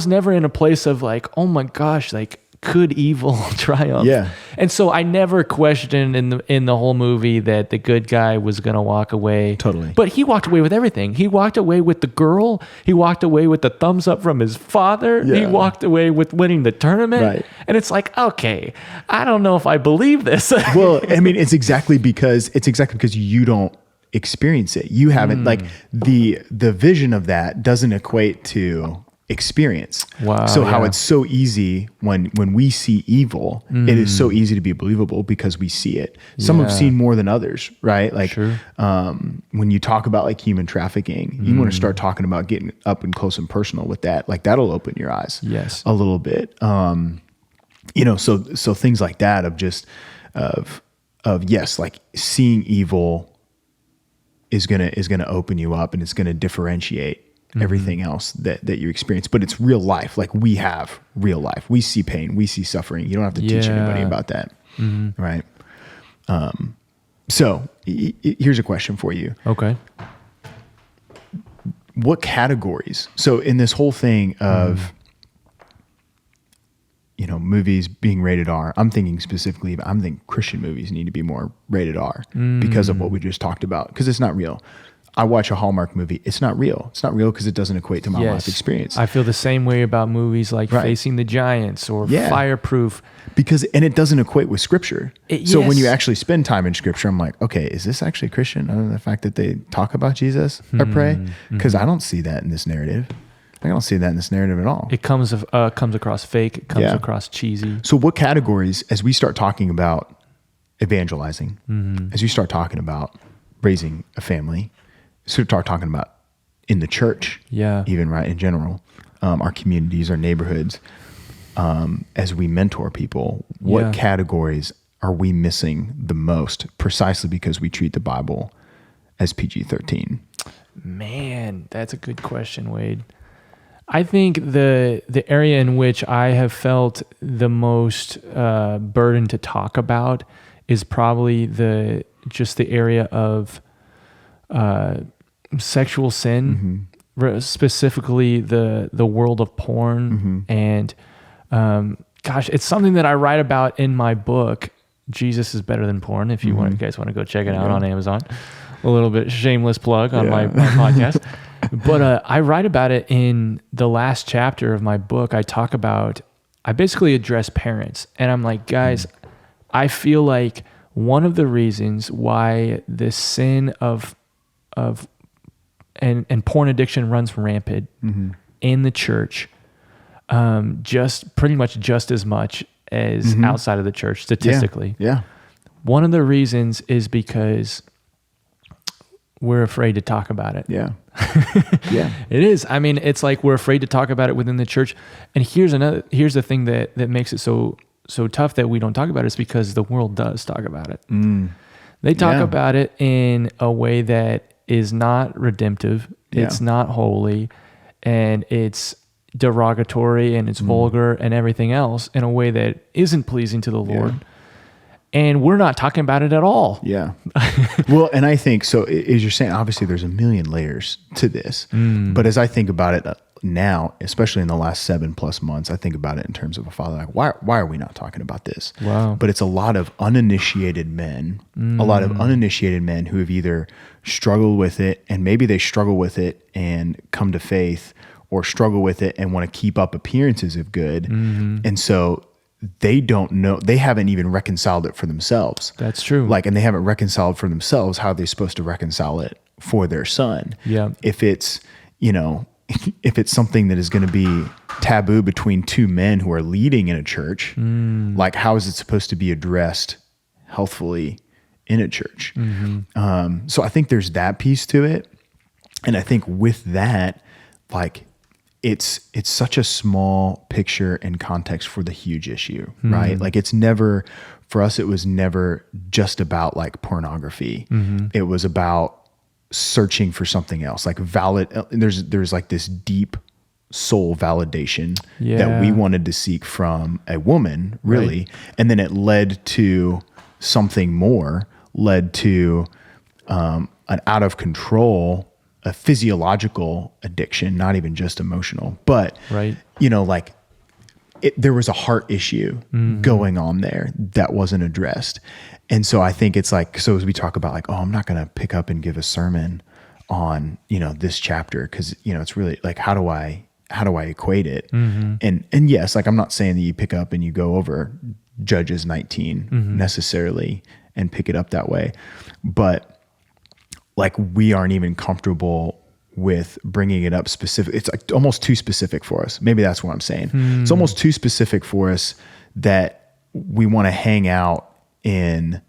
never in a place of like, oh my gosh, like, could evil triumph? Yeah. And so I never questioned in the whole movie that the good guy was going to walk away. Totally. But he walked away with everything. He walked away with the girl. He walked away with the thumbs up from his father. Yeah. He walked away with winning the tournament. Right. And it's like, okay, I don't know if I believe this. Well, I mean, it's exactly because you don't experience it. You haven't like the vision of that doesn't equate to experience. Wow. So how it's so easy when we see evil, it is so easy to be believable because we see it. Some have seen more than others, right? Like when you talk about like human trafficking, you want to start talking about getting up and close and personal with that. Like that'll open your eyes a little bit. So things like that of yes, like seeing evil is gonna open you up and it's gonna differentiate everything else that you experience. But it's real life. Like we have real life. We see pain. We see suffering. You don't have to teach anybody about that. Right. So here's a question for you. Okay. What categories? So in this whole thing of, movies being rated R. I'm thinking specifically, I'm thinking Christian movies need to be more rated R because of what we just talked about, because it's not real. I watch a Hallmark movie. It's not real. It's not real because it doesn't equate to my life experience. I feel the same way about movies like Facing the Giants or Fireproof. And it doesn't equate with scripture. So when you actually spend time in scripture, I'm like, okay, is this actually Christian? Other than the fact that they talk about Jesus or pray? Because I don't see that in this narrative. I don't see that in this narrative at all. It comes across fake. It comes across cheesy. So what categories, as we start talking about evangelizing, as we start talking about raising a family, start talking about in the church, even in general, our communities, our neighborhoods, as we mentor people, what categories are we missing the most precisely because we treat the Bible as PG-13? Man, that's a good question, Wade. I think the area in which I have felt the most burden to talk about is probably the area of sexual sin, specifically the world of porn. And it's something that I write about in my book, Jesus is Better Than Porn, if you guys want to go check it out on Amazon. A little bit shameless plug on my podcast. But I write about it in the last chapter of my book. I basically address parents, and I'm like, guys, I feel like one of the reasons why this sin of porn addiction runs rampant in the church, just pretty much just as much as outside of the church statistically. One of the reasons is because we're afraid to talk about it. It is. I mean, it's like we're afraid to talk about it within the church. And here's the thing that makes it so tough that we don't talk about it, is because the world does talk about it. They talk about it in a way that is not redemptive. It's not holy, and it's derogatory, and it's vulgar and everything else in a way that isn't pleasing to the Lord. And we're not talking about it at all. Well, and I think, so as you're saying, obviously there's a million layers to this, but as I think about it now, especially in the last 7+ months, I think about it in terms of a father, like, why are we not talking about this? Wow. But it's a lot of uninitiated men, who have either struggled with it, and maybe they struggle with it and come to faith, or struggle with it and want to keep up appearances of good. And so they don't know, they haven't even reconciled it for themselves. That's true. And they haven't reconciled for themselves how they're supposed to reconcile it for their son. If it's, if it's something that is going to be taboo between two men who are leading in a church, like, how is it supposed to be addressed healthfully in a church? So I think there's that piece to it. And I think with that, like, it's such a small picture and context for the huge issue, right? Like, for us, it was never just about like pornography. It was about searching for something else, like there's like this deep soul validation that we wanted to seek from a woman, really. And then it led to something more, led to an out of control, a physiological addiction, not even just emotional, but like there was a heart issue going on there that wasn't addressed. And so I think it's like, so as we talk about like, I'm not going to pick up and give a sermon on, this chapter, cause it's really like, how do I equate it? And yes, like, I'm not saying that you pick up and you go over Judges 19 necessarily and pick it up that way, but like, we aren't even comfortable with bringing it up specific. It's like almost too specific for us. Maybe that's what I'm saying. It's almost too specific for us that we want to hang out in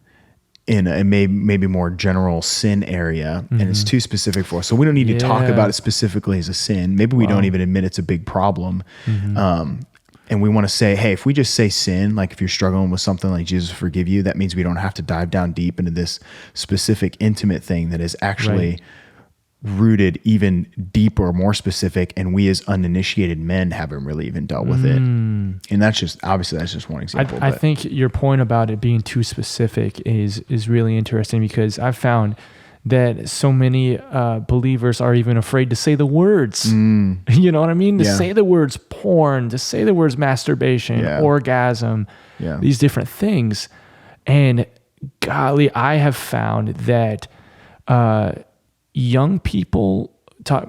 a maybe more general sin area, and it's too specific for us. So we don't need to talk about it specifically as a sin. Maybe we don't even admit it's a big problem. And we want to say, hey, if we just say sin, like if you're struggling with something like Jesus forgive you, that means we don't have to dive down deep into this specific intimate thing that is actually rooted even deeper, more specific, and we as uninitiated men haven't really even dealt with it. And that's just one example. I think your point about it being too specific is really interesting, because I've found that so many believers are even afraid to say the words. You know what I mean? To say the words porn, to say the words masturbation, orgasm, these different things. And golly, I have found that young people,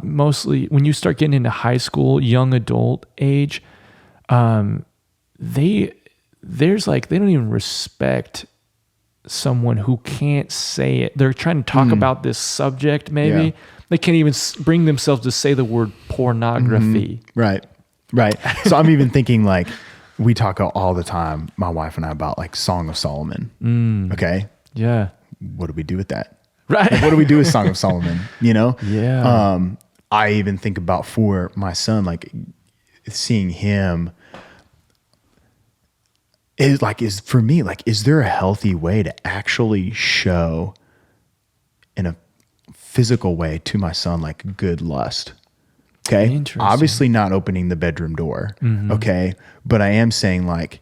mostly when you start getting into high school, young adult age, they don't even respect someone who can't say it. They're trying to talk about this subject. Maybe they can't even bring themselves to say the word pornography. Right. So I'm even thinking like, we talk all the time, my wife and I, about like Song of Solomon. Okay. Yeah. What do we do with that? Right. Like, what do we do with Song of Solomon? You know? Yeah. I even think about for my son, like seeing him for me, is there a healthy way to actually show in a physical way to my son, like good lust? Okay. Obviously not opening the bedroom door. Okay. But I am saying like,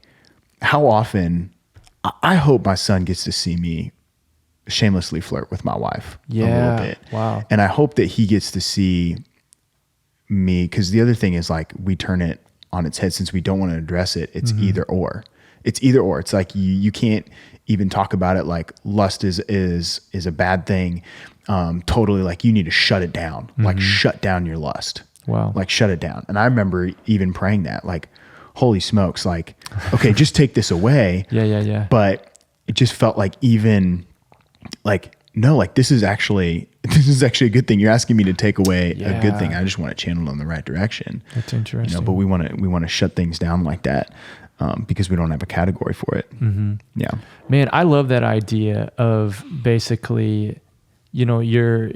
how often I hope my son gets to see me shamelessly flirt with my wife a little bit. Wow. And I hope that he gets to see me. Cause the other thing is like, we turn it on its head since we don't want to address it. It's either or. It's either or. It's like you can't even talk about it like lust is a bad thing. Totally, like you need to shut it down. Like shut down your lust. Wow. Like shut it down. And I remember even praying that, like, holy smokes, like, okay, just take this away. Yeah. But it just felt like even like, no, like this is actually a good thing. You're asking me to take away a good thing. I just want to channel it in the right direction. That's interesting. You know, but we want to shut things down like that. Because we don't have a category for it. Yeah, man, I love that idea of basically, you know, your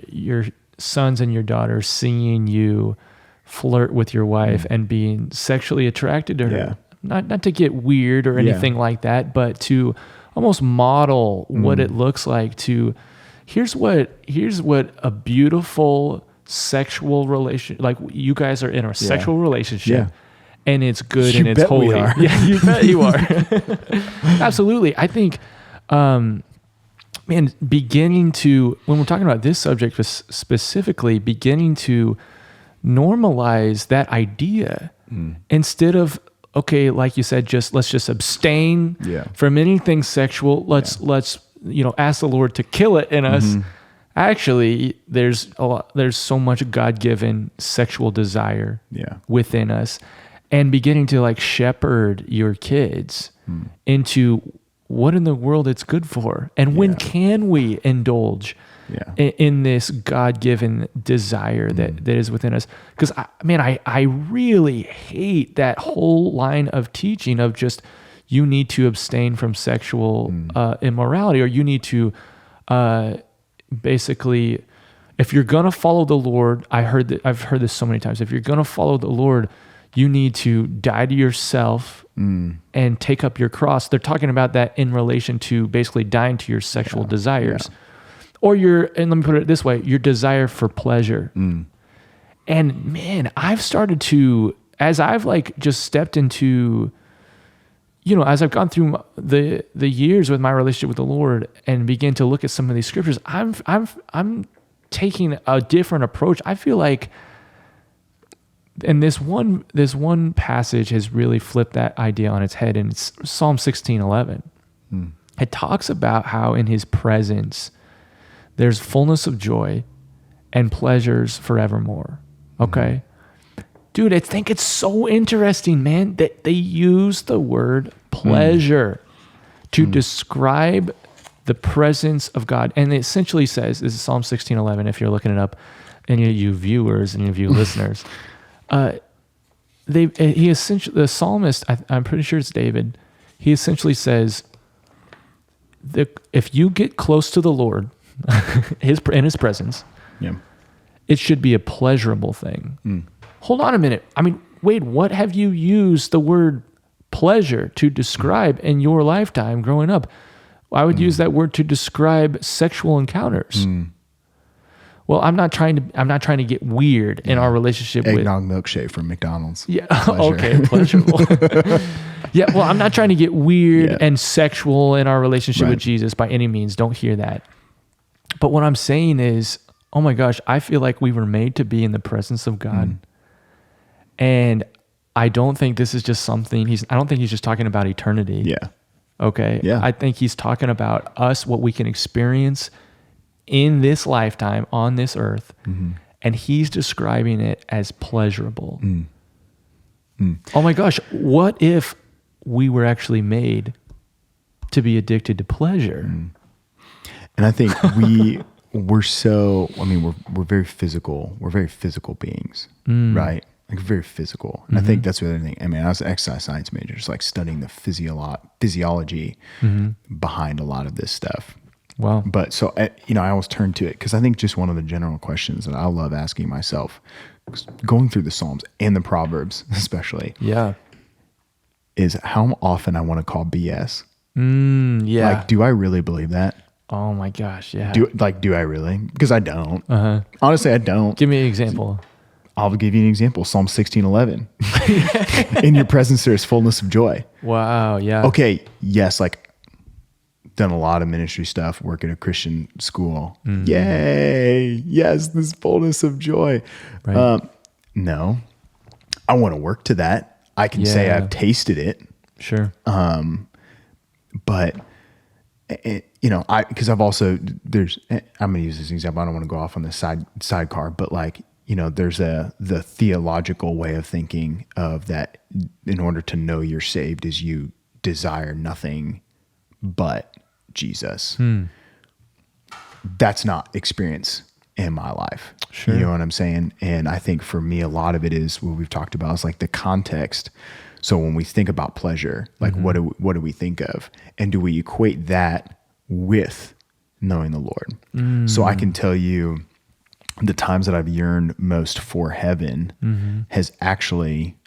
sons and your daughters seeing you flirt with your wife and being sexually attracted to her. Not to get weird or anything like that, but to almost model what it looks like. To here's what a beautiful sexual relation, like you guys are in a sexual relationship. And it's good and it's holy. Yeah, you bet you are. Absolutely. I think, beginning to, when we're talking about this subject specifically, beginning to normalize that idea instead of, okay, like you said, let's just abstain from anything sexual. Let's ask the Lord to kill it in us. Actually, there's so much God-given sexual desire within us. And beginning to like shepherd your kids into what in the world it's good for. And when can we indulge in this God-given desire that is within us? Because I really hate that whole line of teaching of just, you need to abstain from sexual immorality, or you need to basically, if you're going to follow the Lord, I've heard this so many times. If you're going to follow the Lord, you need to die to yourself and take up your cross. They're talking about that in relation to basically dying to your sexual desires. Or and let me put it this way, your desire for pleasure. And man, I've started to, as I've like just stepped into, you know, as I've gone through the years with my relationship with the Lord and begin to look at some of these scriptures, I'm taking a different approach. I feel like, and this one passage has really flipped that idea on its head, and it's Psalm 16:11. It talks about how in his presence there's fullness of joy and pleasures forevermore. Okay? Dude, I think it's so interesting, man, that they use the word pleasure to describe the presence of God. And it essentially says, this is Psalm 16:11, if you're looking it up, any of you viewers, any of you listeners, the psalmist, I'm pretty sure it's David, he essentially says that if you get close to the Lord in his presence, it should be a pleasurable thing. Hold on a minute. I mean, wait, what have you used the word pleasure to describe in your lifetime growing up? I would use that word to describe sexual encounters. Well, I'm not trying to get weird in our relationship with eggnog milkshake from McDonald's. Yeah. Okay. Pleasurable. Yeah. Well, I'm not trying to get weird and sexual in our relationship with Jesus by any means. Don't hear that. But what I'm saying is, oh my gosh, I feel like we were made to be in the presence of God. And I don't think this is just something I don't think he's just talking about eternity. Yeah. Okay. Yeah. I think he's talking about us, what we can experience in this lifetime on this earth. And he's describing it as pleasurable. Oh my gosh, what if we were actually made to be addicted to pleasure? And I think we're very physical. We're very physical beings, right? Like very physical. And I think that's the other thing. I mean, I was an exercise science major, just like studying the physiology behind a lot of this stuff. Wow. But so, I always turn to it because I think just one of the general questions that I love asking myself, going through the Psalms and the Proverbs especially, is how often I want to call BS. Yeah. Like, do I really believe that? Oh my gosh. Yeah. Do I really? Because I don't. Honestly, I don't. Give me an example. I'll give you an example. Psalm 16:11. In your presence there is fullness of joy. Wow. Yeah. Okay. Yes. Like, done a lot of ministry stuff, work at a Christian school. Yay. Yes. This fullness of joy. Right. No, I want to work to that. I can say I've tasted it. Sure. But because I've also, I'm going to use this example. I don't want to go off on this sidecar, but like, there's the theological way of thinking of that in order to know you're saved is you desire nothing but Jesus. That's not experience in my life. Sure. You know what I'm saying? And I think for me, a lot of it is what we've talked about is like the context. So when we think about pleasure, like what do we think of? And do we equate that with knowing the Lord? So I can tell you the times that I've yearned most for heaven has actually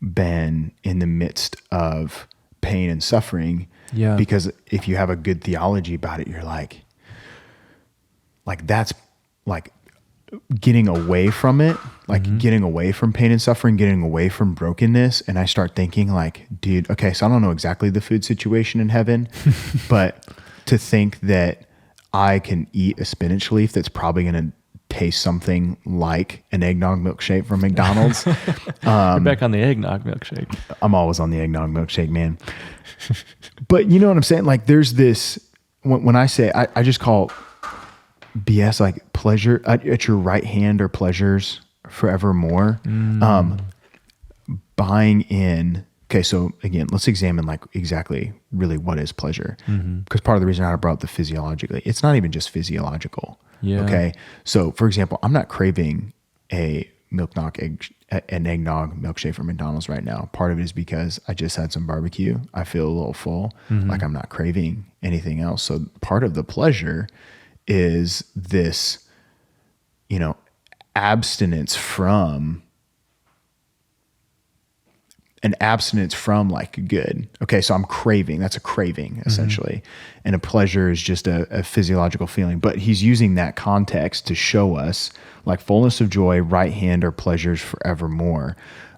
been in the midst of pain and suffering. Yeah. Because if you have a good theology about it, you're like that's like getting away from it, like getting away from pain and suffering, getting away from brokenness. And I start thinking like, dude, okay, so I don't know exactly the food situation in heaven, but to think that I can eat a spinach leaf that's probably going to taste something like an eggnog milkshake from McDonald's. You're back on the eggnog milkshake. I'm always on the eggnog milkshake, man. But you know what I'm saying? Like there's this, when I say, I just call BS like pleasure at your right hand or pleasures forevermore. Buying in. Okay. So again, let's examine like exactly really what is pleasure. Because part of the reason I brought up the physiologically, it's not even just physiological. Yeah. Okay. So for example, I'm not craving an eggnog milkshake from McDonald's right now. Part of it is because I just had some barbecue. I feel a little full. Like I'm not craving anything else. So part of the pleasure is this, abstinence from like good. Okay. So I'm craving, that's a craving essentially. And a pleasure is just a physiological feeling, but he's using that context to show us like fullness of joy, right hand or pleasures forevermore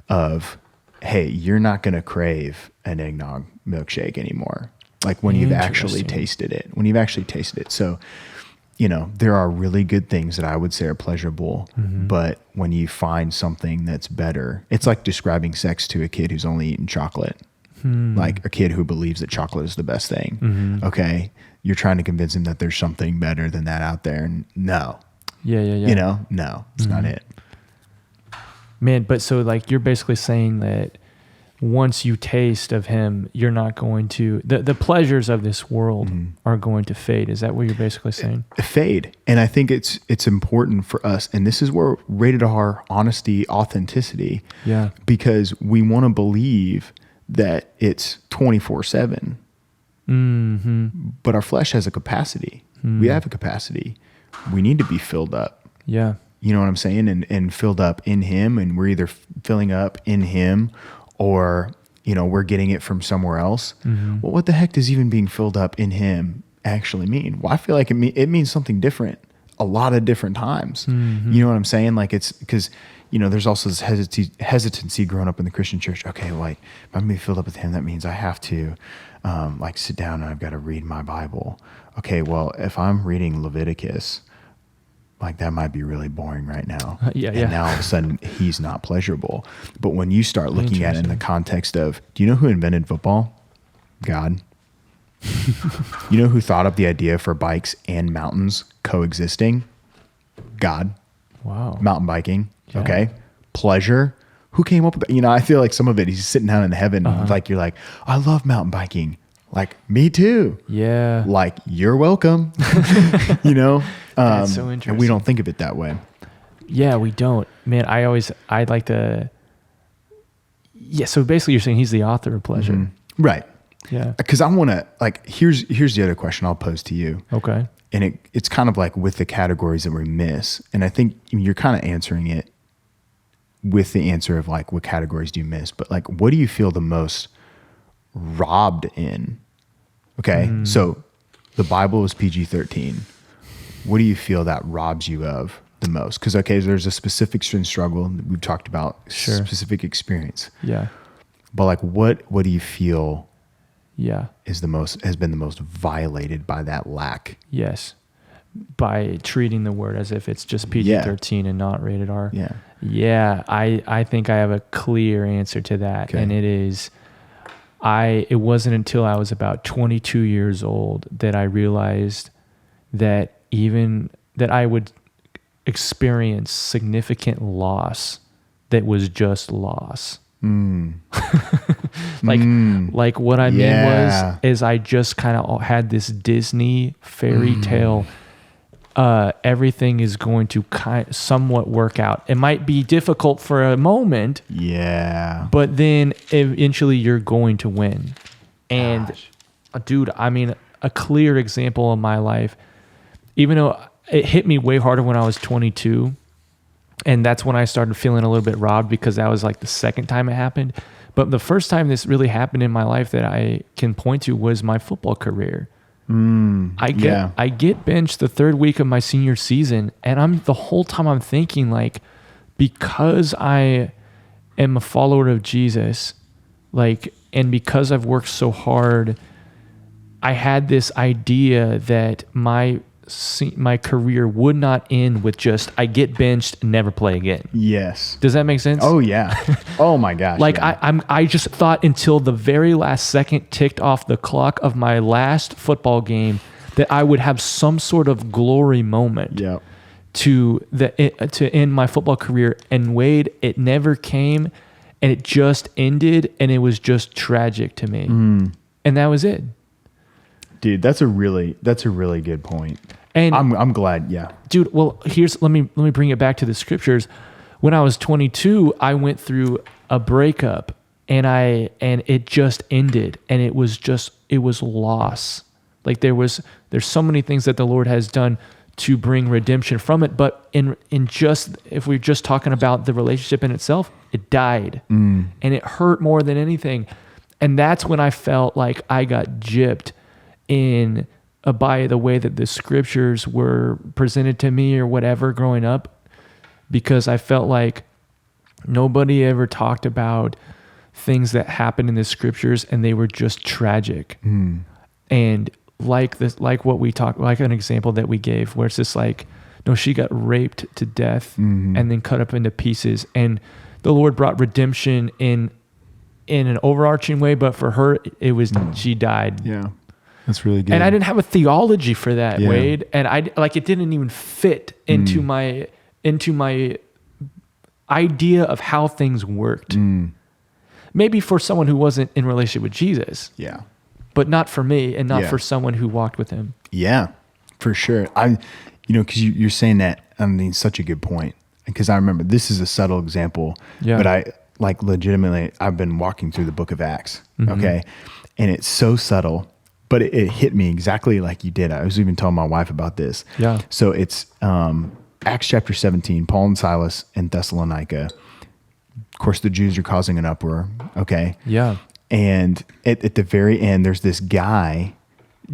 of, hey, you're not going to crave an eggnog milkshake anymore. Like when you've actually tasted it. So, there are really good things that I would say are pleasurable, but when you find something that's better, it's like describing sex to a kid who's only eaten chocolate, like a kid who believes that chocolate is the best thing. Okay. You're trying to convince him that there's something better than that out there. And no, no, it's not it. Man. But so like, you're basically saying that once you taste of him, you're not going to, the pleasures of this world are going to fade. Is that what you're basically saying? Fade. And I think it's important for us. And this is where rated R, honesty, authenticity. Yeah. Because we want to believe that it's 24/7. But our flesh has a capacity. We have a capacity. We need to be filled up. Yeah. You know what I'm saying? And filled up in him. And we're either filling up in him or, we're getting it from somewhere else. Well, what the heck does even being filled up in him actually mean? Well, I feel like it means something different a lot of different times. You know what I'm saying? Like it's because, there's also this hesitancy growing up in the Christian church. Okay, like if I'm gonna be filled up with Him, that means I have to like sit down and I've got to read my Bible. Okay, well, if I'm reading Leviticus, like that might be really boring right now. And now all of a sudden He's not pleasurable. But when you start looking at it in the context of, do you know who invented football? God. You know who thought up the idea for bikes and mountains coexisting? God. Wow. Mountain biking. Yeah. Okay. Pleasure. Who came up with that? I feel like some of it, He's sitting down in heaven. Like you're like, I love mountain biking. Like, me too. Yeah. Like, you're welcome. That's so interesting. And we don't think of it that way. Yeah, we don't. Man, I'd like to. Yeah. So basically you're saying He's the author of pleasure. Mm-hmm. Right. Yeah. Because I want to, like, here's the other question I'll pose to you. Okay. And it's kind of like with the categories that we miss. And I think you're kind of answering it with the answer of like, what categories do you miss? But like, what do you feel the most robbed in? Okay. So the Bible is PG-13. What do you feel that robs you of the most? Because, okay, there's a specific struggle that we've talked about, specific experience. Yeah. But like, what do you feel has been the most violated by that lack? Yes. By treating the word as if it's just PG-13 and not rated R. Yeah. Yeah. I think I have a clear answer to that. Okay. And it is, it wasn't until I was about 22 years old that I realized that that I would experience significant loss that was just loss. Like what I mean is I just kind of had this Disney fairy tale. Everything is going to somewhat work out. It might be difficult for a moment. Yeah. But then eventually you're going to win. And dude, I mean, a clear example of my life, even though it hit me way harder when I was 22, and that's when I started feeling a little bit robbed because that was like the second time it happened. But the first time this really happened in my life that I can point to was my football career. I get benched the third week of my senior season, and the whole time I'm thinking like, because I am a follower of Jesus, like, and because I've worked so hard, I had this idea that my career would not end with just I get benched and never play again. Yes. Does that make sense? Oh yeah. Oh my gosh. Like I just thought until the very last second ticked off the clock of my last football game that I would have some sort of glory moment to end my football career. And Wade, it never came, and it just ended, and it was just tragic to me. And that was it. Dude, that's a really good point. And I'm glad, dude. Well, let me bring it back to the scriptures. When I was 22, I went through a breakup, and it just ended, and it was loss. Like there's so many things that the Lord has done to bring redemption from it, but if we're just talking about the relationship in itself, it died, and it hurt more than anything, and that's when I felt like I got gypped by the way that the scriptures were presented to me or whatever growing up, because I felt like nobody ever talked about things that happened in the scriptures and they were just tragic. And like what we talked, like an example that we gave where it's just like, no, she got raped to death and then cut up into pieces, and the Lord brought redemption in an overarching way, but for her she died. Yeah. That's really good. And I didn't have a theology for that, Wade. And it didn't even fit into my idea of how things worked. Maybe for someone who wasn't in relationship with Jesus. Yeah. But not for me, and not for someone who walked with Him. Yeah, for sure. Because you're saying that, I mean, such a good point. Because I remember this is a subtle example, but I legitimately, I've been walking through the book of Acts. Okay. And it's so subtle. But it hit me exactly like you did. I was even telling my wife about this. Yeah. So it's Acts chapter 17, Paul and Silas in Thessalonica. Of course, the Jews are causing an uproar. Okay. Yeah. And at the very end, there's this guy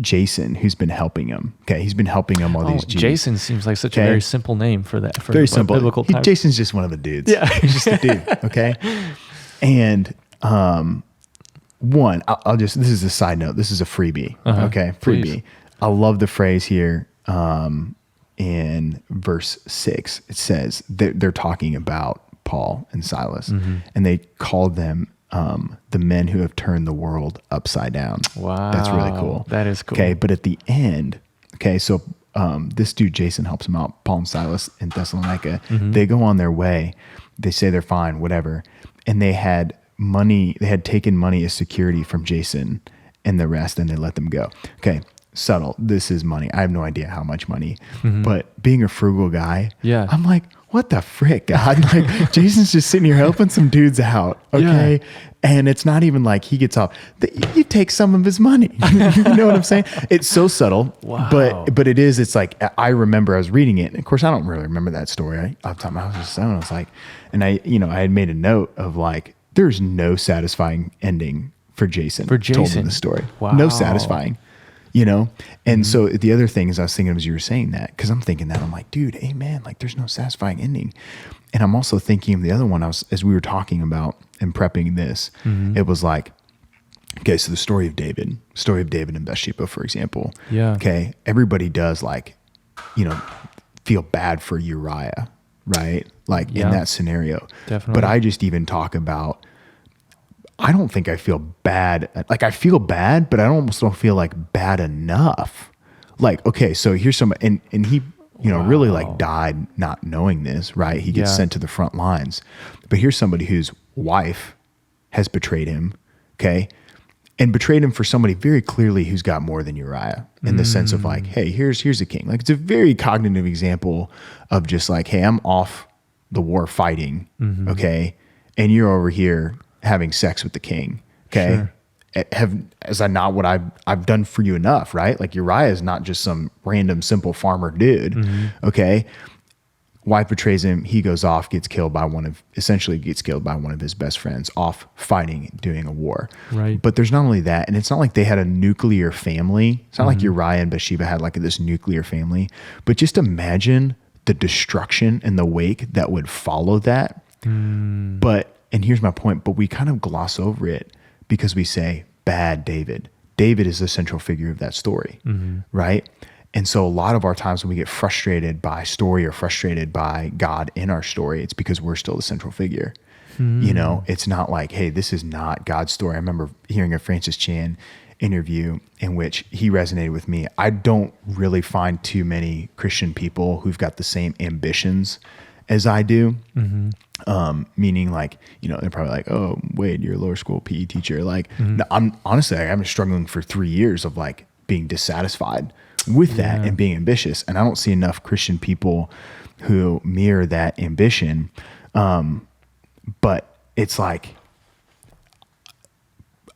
Jason, who's been helping him. Okay, he's been helping him all these Jews. Jason seems like such a very simple name for that. For very simple. Biblical time. Jason's just one of the dudes. Yeah, he's just a dude. Okay, and this is a side note. This is a freebie. Okay, freebie. Please. I love the phrase here. In verse 6, it says they're talking about Paul and Silas, and they called them the men who have turned the world upside down. Wow. That's really cool. That is cool. Okay. But at the end, okay, so this dude, Jason, helps him out, Paul and Silas in Thessalonica. They go on their way. They say they're fine, whatever. And they had taken money as security from Jason and the rest, and they let them go. Okay. Subtle. This is money. I have no idea how much money, but being a frugal guy, I'm like, what the frick, God? Like, Jason's just sitting here helping some dudes out, okay? Yeah. And it's not even like he gets off. You take some of his money. You know what I'm saying? It's so subtle, but it is. It's like, I remember I was reading it, and of course, I don't really remember that story. Off the top of my head, I was just 7. I was like, and I had made a note of like, there's no satisfying ending for Jason. Told in the story. Wow. No satisfying. And so the other thing is I was thinking as you were saying that, because I'm thinking that, I'm like, dude, amen, like there's no satisfying ending. And I'm also thinking of the other one, as we were talking about and prepping this, it was like, okay, so the story of David and Bathsheba, for example. Yeah. Okay. Everybody does like, feel bad for Uriah, right? Like in that scenario. Definitely. But I just even talk about, I don't think I feel bad. Like I feel bad, but I almost don't feel like bad enough. Like, okay, so here's somebody, and he, really like died not knowing this, right? He gets sent to the front lines, but here's somebody whose wife has betrayed him. Okay. And betrayed him for somebody very clearly who's got more than Uriah in the sense of like, hey, here's a king. Like it's a very cognitive example of just like, hey, I'm off the war fighting. Okay. And you're over here having sex with the king. Okay. Sure. Is I not what I've done for you enough, right? Like Uriah is not just some random simple farmer dude. Okay. Wife betrays him. He goes off, gets killed by one of his best friends off fighting, doing a war. Right. But there's not only that, and it's not like they had a nuclear family. It's not like Uriah and Bathsheba had like this nuclear family, but just imagine the destruction and the wake that would follow that. And here's my point, but we kind of gloss over it because we say, bad David. David is the central figure of that story, right? And so a lot of our times when we get frustrated by story or frustrated by God in our story, it's because we're still the central figure. It's not like, hey, this is not God's story. I remember hearing a Francis Chan interview in which he resonated with me. I don't really find too many Christian people who've got the same ambitions as I do. Meaning like, they're probably like, oh, Wade, you're a lower school PE teacher. Like, no, I'm honestly, I've been struggling for 3 years of like being dissatisfied with that and being ambitious. And I don't see enough Christian people who mirror that ambition. But it's like,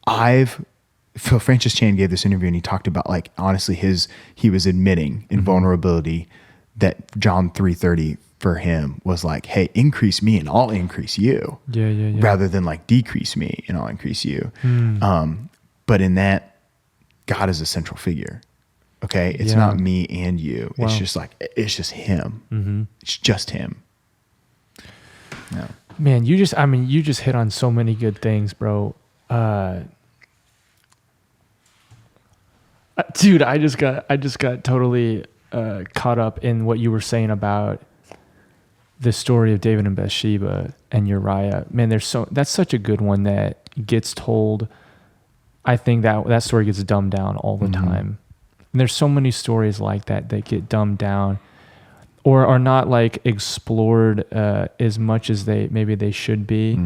Phil Francis Chan gave this interview and he talked about like, honestly, he was admitting in vulnerability that John 3:30 for him was like, hey, increase me and I'll increase you. Rather than like decrease me and I'll increase you. But in that, God is a central figure. Okay. It's not me and you. Wow. It's just like, it's just him. It's just him. Yeah. Man, you just hit on so many good things, bro. Dude, I just got totally caught up in what you were saying about the story of David and Bathsheba and Uriah. Man, that's such a good one that gets told. I think that story gets dumbed down all the time. And there's so many stories like that get dumbed down or are not like explored as much as they should be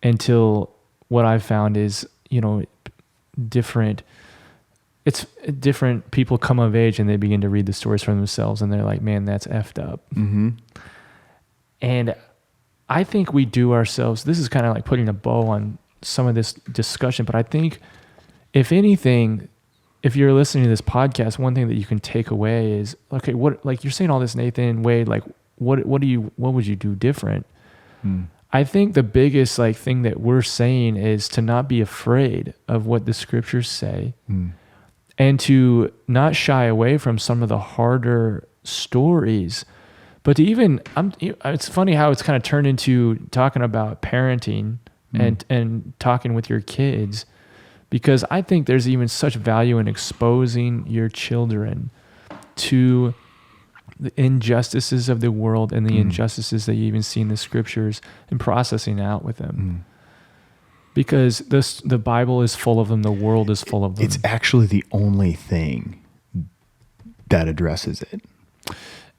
until what I've found is, different people come of age and they begin to read the stories for themselves and they're like, man, that's effed up. And I think we do ourselves, this is kind of like putting a bow on some of this discussion, but I think if anything, if you're listening to this podcast, one thing that you can take away is, okay, what, like you're saying all this, Nathan, Wade, like what would you do different? I think the biggest like thing that we're saying is to not be afraid of what the scriptures say and to not shy away from some of the harder stories, but to even, it's funny how it's kind of turned into talking about parenting and talking with your kids, because I think there's even such value in exposing your children to the injustices of the world and the injustices that you even see in the scriptures and processing out with them. Because the Bible is full of them. The world is full of them. It's actually the only thing that addresses it.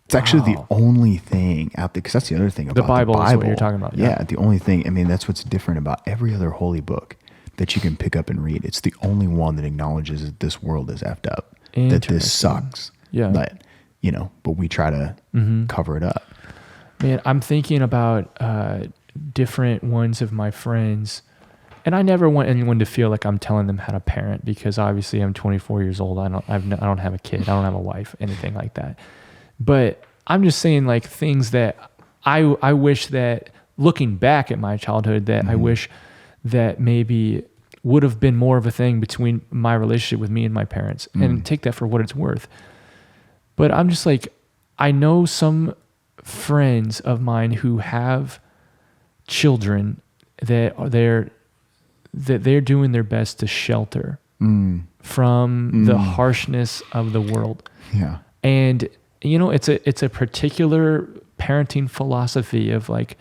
It's actually the only thing out there, because that's the other thing about the Bible. Is what you're talking about. Yeah, the only thing. I mean, that's what's different about every other holy book that you can pick up and read. It's the only one that acknowledges that this world is effed up, that this sucks. Yeah. But we try to cover it up. Man, I'm thinking about different ones of my friends, and I never want anyone to feel like I'm telling them how to parent, because obviously I'm 24 years old. I don't have a kid. I don't have a wife, anything like that. But I'm just saying, like, things that I wish that, looking back at my childhood, that I wish that maybe would have been more of a thing between my relationship with me and my parents, and take that for what it's worth. But I'm just like, I know some friends of mine who have children that they're doing their best to shelter from the harshness of the world. Yeah. And it's a particular parenting philosophy of like,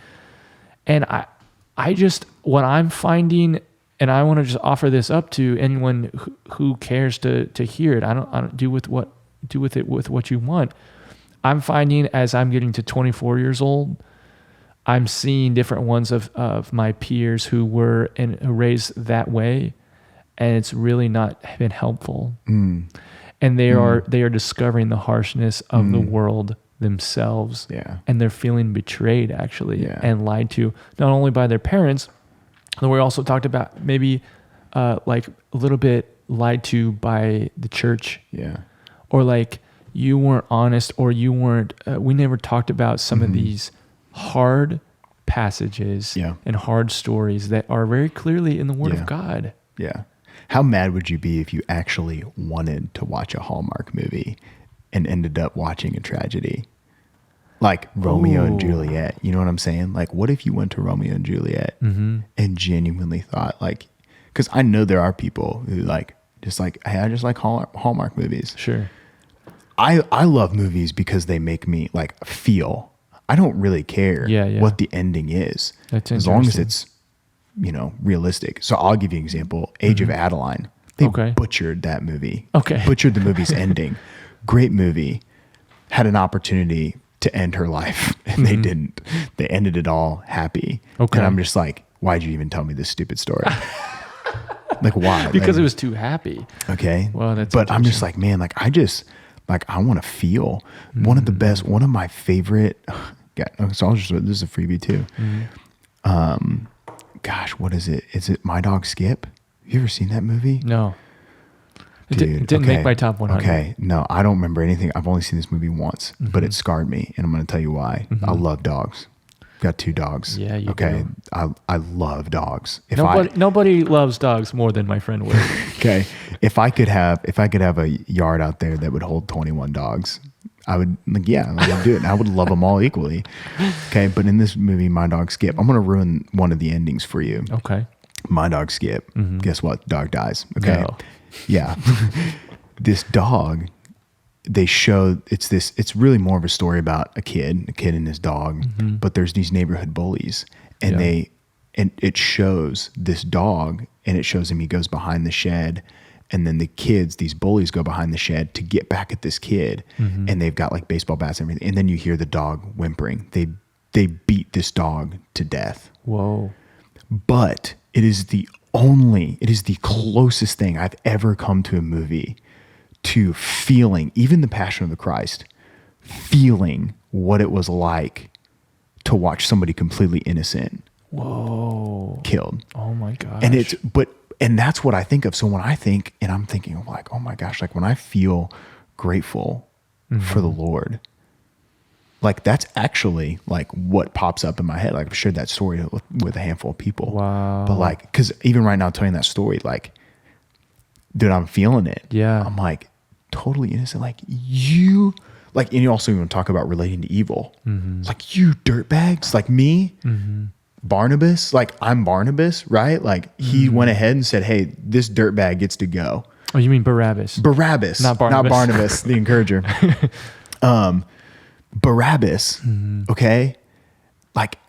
and I just, what I'm finding, and I want to just offer this up to anyone who cares to hear it. I don't do with it with what you want. I'm finding, as I'm getting to 24 years old, I'm seeing different ones of my peers who were raised that way, and it's really not been helpful. And they are discovering the harshness of the world themselves. Yeah. And they're feeling betrayed, actually, and lied to, not only by their parents, and we also talked about maybe like a little bit lied to by the church. Yeah. Or like you weren't honest, or you weren't, we never talked about some of these hard passages and hard stories that are very clearly in the Word of God. Yeah. How mad would you be if you actually wanted to watch a Hallmark movie and ended up watching a tragedy? Like Romeo and Juliet. You know what I'm saying? Like, what if you went to Romeo and Juliet and genuinely thought, like, because I know there are people who like, hey, I just like Hallmark movies. Sure. I love movies because they make me like feel. I don't really care what the ending is, as long as it's, realistic. So I'll give you an example. Age of Adeline. They butchered that movie. Butchered the movie's ending. Great movie. Had an opportunity to end her life, and they didn't. They ended it all happy. And I'm just like, why'd you even tell me this stupid story? Like, why? Because it was too happy. Okay. Well, that's. But I'm just like, man, like I want to feel one of my favorite. So this is a freebie too. Gosh, what is it? Is it My Dog Skip? Have you ever seen that movie? No. It didn't make my top 100. Okay. No, I don't remember anything. I've only seen this movie once, but it scarred me, and I'm going to tell you why. I love dogs. Got 2 dogs. Yeah, you do. I love dogs. Nobody loves dogs more than my friend would. Okay. If I could have a yard out there that would hold 21 dogs, I would do it. And I would love them all equally. Okay. But in this movie, My Dog Skip, I'm going to ruin one of the endings for you. Okay. My Dog Skip. Guess what? Dog dies. Okay. No. Yeah. This dog, it's really more of a story about a kid and his dog, but there's these neighborhood bullies, and it shows this dog, and it shows him, he goes behind the shed, and then these bullies go behind the shed to get back at this kid, and they've got like baseball bats and everything, and then you hear the dog whimpering. They beat this dog to death. Whoa. But it is the closest thing I've ever come to a movie to feeling, even the Passion of the Christ, feeling what it was like to watch somebody completely innocent killed. Oh my gosh. And that's what I think of. So when I think, and I'm thinking of like, oh my gosh, like when I feel grateful for the Lord, like that's actually like what pops up in my head. Like I've shared that story with a handful of people. Wow. But like, cause even right now telling that story, like dude, I'm feeling it. Yeah. I'm like totally innocent. Like you, like, and you also even talk about relating to evil. It's like you dirtbags, like me, Barnabas, like I'm Barnabas, right? Like he went ahead and said, hey, this dirtbag gets to go. Oh, you mean Barabbas? Barabbas, Not Barnabas. not Barnabas, the encourager. Barabbas, okay? Like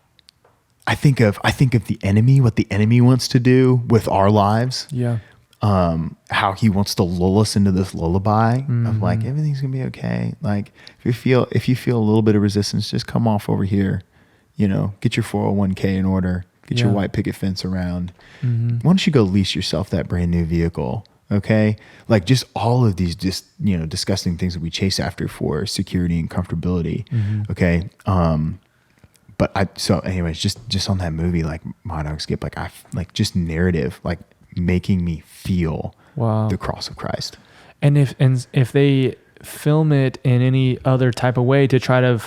I think of the enemy, what the enemy wants to do with our lives. Yeah. How he wants to lull us into this lullaby of like, everything's gonna be okay. Like if you feel a little bit of resistance, just come off over here, you know, get your 401k in order, get your white picket fence around. Why don't you go lease yourself that brand new vehicle? Okay. Like just all of these just, you know, disgusting things that we chase after for security and comfortability. Okay. So anyways, just on that movie, like My Dog Skip, like just narrative, like making me feel the cross of Christ. And if they film it in any other type of way to try to,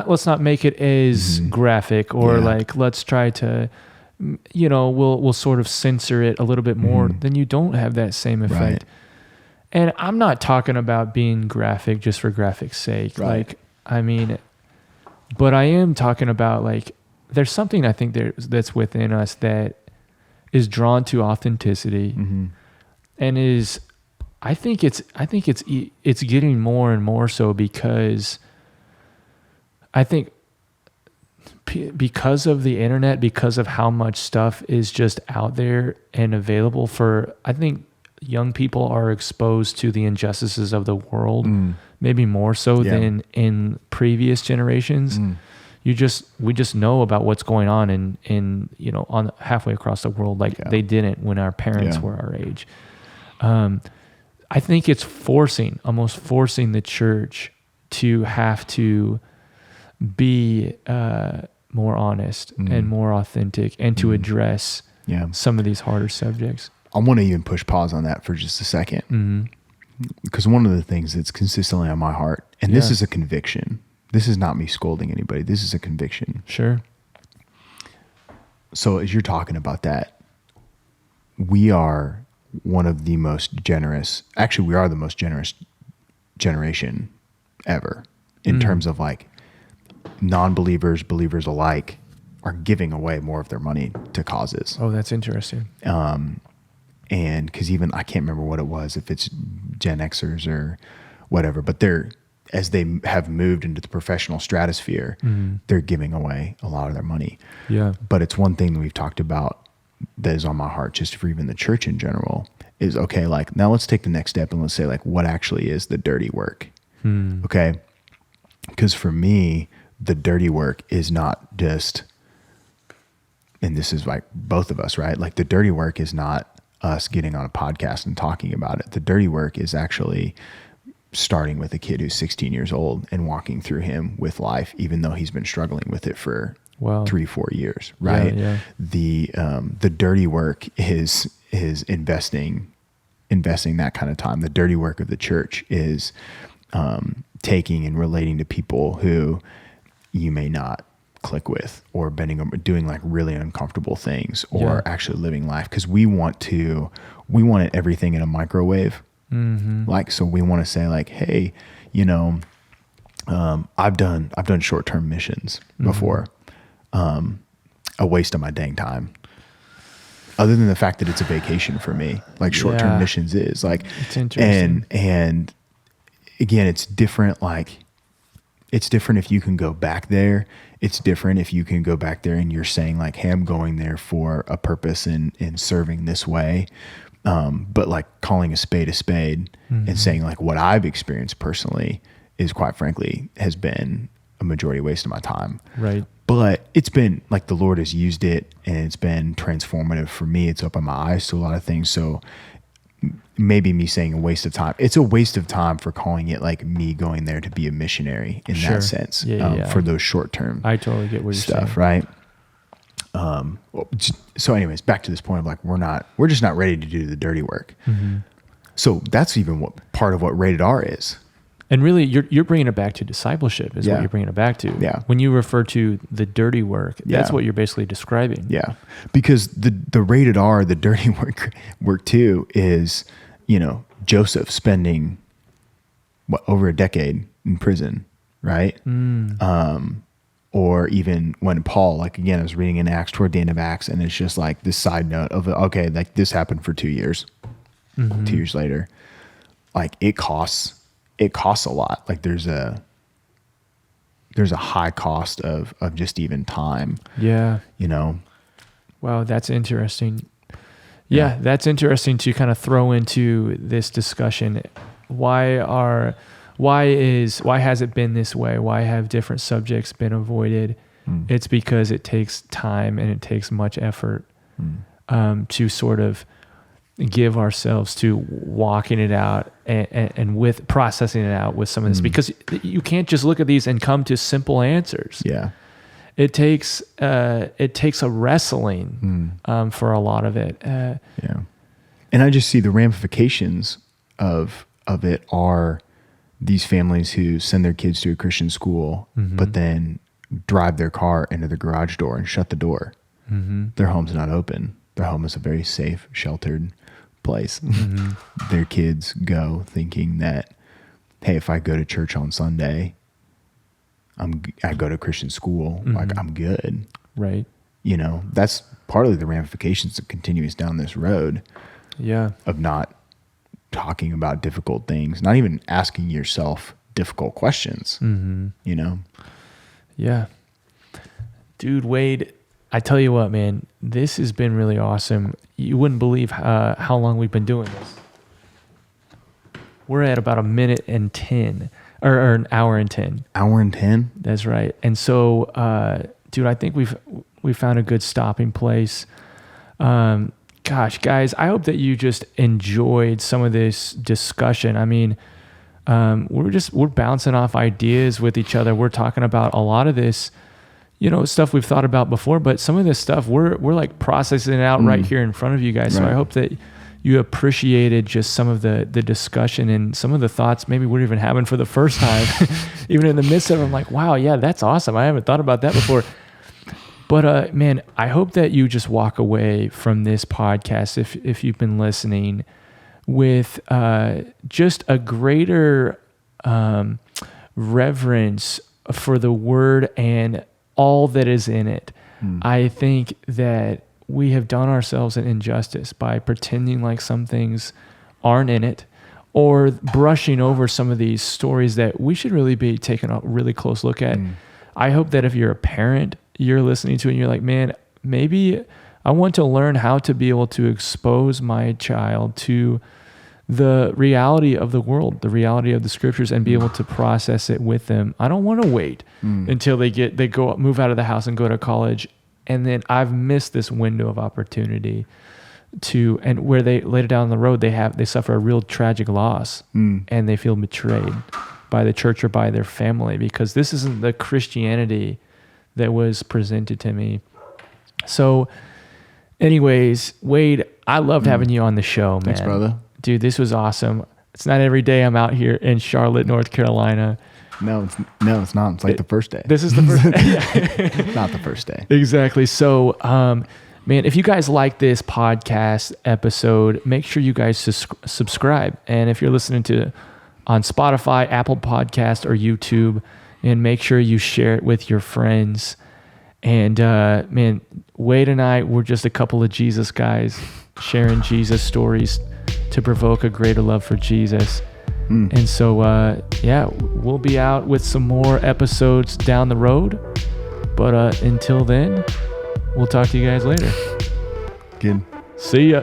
let's not make it as graphic or like, let's try to, you know, we'll sort of censor it a little bit more, then you don't have that same effect. Right. And I'm not talking about being graphic just for graphic's sake. Right. Like, I mean, but I am talking about like, there's something I think that's within us that is drawn to authenticity and is, I think it's getting more and more so because I think because of the internet, because of how much stuff is just out there and available for, I think young people are exposed to the injustices of the world, maybe more so than in previous generations. We just know about what's going on in you know, on halfway across the world, like they didn't when our parents were our age. I think it's almost forcing the church to have to be more honest and more authentic and to address some of these harder subjects. I want to even push pause on that for just a second. Because one of the things that's consistently on my heart, and this is a conviction, this is not me scolding anybody, this is a conviction. Sure. So as you're talking about that, we are one of the most generous, actually we are the most generous generation ever in terms of like non-believers, believers alike are giving away more of their money to causes. Oh, that's interesting. And because even, I can't remember what it was, if it's Gen Xers or whatever, but as they have moved into the professional stratosphere, they're giving away a lot of their money. Yeah. But it's one thing that we've talked about that is on my heart, just for even the church in general, is okay, like now let's take the next step and let's say like, what actually is the dirty work? Okay. Because for me, the dirty work is not just, and this is like both of us, right? Like the dirty work is not us getting on a podcast and talking about it. The dirty work is actually starting with a kid who's 16 years old and walking through him with life, even though he's been struggling with it for 3-4 years, right? Yeah. The dirty work is investing that kind of time. The dirty work of the church is taking and relating to people who you may not click with, or doing like really uncomfortable things, or actually living life. Cause we want everything in a microwave. Like, so we want to say like, hey, you know, I've done short-term missions before, a waste of my dang time. Other than the fact that it's a vacation for me, like short-term missions is like, it's interesting. And again, it's different. Like, it's different if you can go back there. It's different if you can go back there and you're saying like, hey, I'm going there for a purpose in serving this way. But like calling a spade and saying like what I've experienced personally is, quite frankly, has been a majority waste of my time. Right. But it's been like the Lord has used it and it's been transformative for me. It's opened my eyes to a lot of things. So maybe me saying a waste of time, it's a waste of time for calling it like me going there to be a missionary in that sense, for those short-term I totally get what you're stuff, saying. Right? So anyways, back to this point of like, we're just not ready to do the dirty work. So that's even what part of what Rated R is. And really, you're bringing it back to discipleship is what you're bringing it back to. Yeah. When you refer to the dirty work, that's what you're basically describing. Yeah. Because the rated R, the dirty work too, is, Joseph spending over a decade in prison, right? Or even when Paul, like again, I was reading in Acts toward the end of Acts, and it's just like this side note of, okay, like this happened for 2 years. 2 years later, like it costs a lot. Like there's a high cost of just even time. Yeah. Wow, that's interesting. Yeah, that's interesting to kind of throw into this discussion. Why has it been this way? Why have different subjects been avoided? It's because it takes time and it takes much effort to sort of give ourselves to walking it out and with processing it out with some of this, because you can't just look at these and come to simple answers. Yeah. It takes a wrestling for a lot of it. Yeah. And I just see the ramifications of it are these families who send their kids to a Christian school, but then drive their car into the garage door and shut the door. Their home's not open. Their home is a very safe, sheltered place. Their kids go thinking that, hey, if I go to church on Sunday, I go to Christian school, like I'm good. Right. That's partly the ramifications of continuing down this road. Yeah. Of not talking about difficult things, not even asking yourself difficult questions. Yeah. Dude, Wade, I tell you what, man, this has been really awesome. You wouldn't believe how long we've been doing this. We're at about 1 minute and 10, or an hour and 10. Hour and 10? That's right. And so, dude, I think we found a good stopping place. Gosh, guys, I hope that you just enjoyed some of this discussion. I mean, we're bouncing off ideas with each other. We're talking about a lot of this, stuff we've thought about before, but some of this stuff we're like processing it out right here in front of you guys. Right. So I hope that you appreciated just some of the discussion and some of the thoughts maybe we're even having for the first time, even in the midst of them, like, wow, yeah, that's awesome. I haven't thought about that before. But man, I hope that you just walk away from this podcast, if you've been listening, with just a greater reverence for the word and all that is in it. I think that we have done ourselves an injustice by pretending like some things aren't in it, or brushing over some of these stories that we should really be taking a really close look at. I hope that if you're a parent, you're listening to it and you're like, man, maybe I want to learn how to be able to expose my child to the reality of the world, the reality of the scriptures, and be able to process it with them. I don't want to wait until they move out of the house and go to college, and then I've missed this window of opportunity and where they later down the road they suffer a real tragic loss and they feel betrayed by the church or by their family, because this isn't the Christianity that was presented to me. So anyways, Wade, I loved having you on the show, man. Thanks, brother. Dude, this was awesome. It's not every day I'm out here in Charlotte, North Carolina. No, it's not. It's like the first day. This is the first day. Not the first day. Exactly. So, man, if you guys like this podcast episode, make sure you guys subscribe. And if you're listening on Spotify, Apple Podcast, or YouTube, and make sure you share it with your friends. And man, Wade and I, we're just a couple of Jesus guys sharing Jesus stories to provoke a greater love for Jesus. And so, yeah, we'll be out with some more episodes down the road. But until then, we'll talk to you guys later. Good. See ya.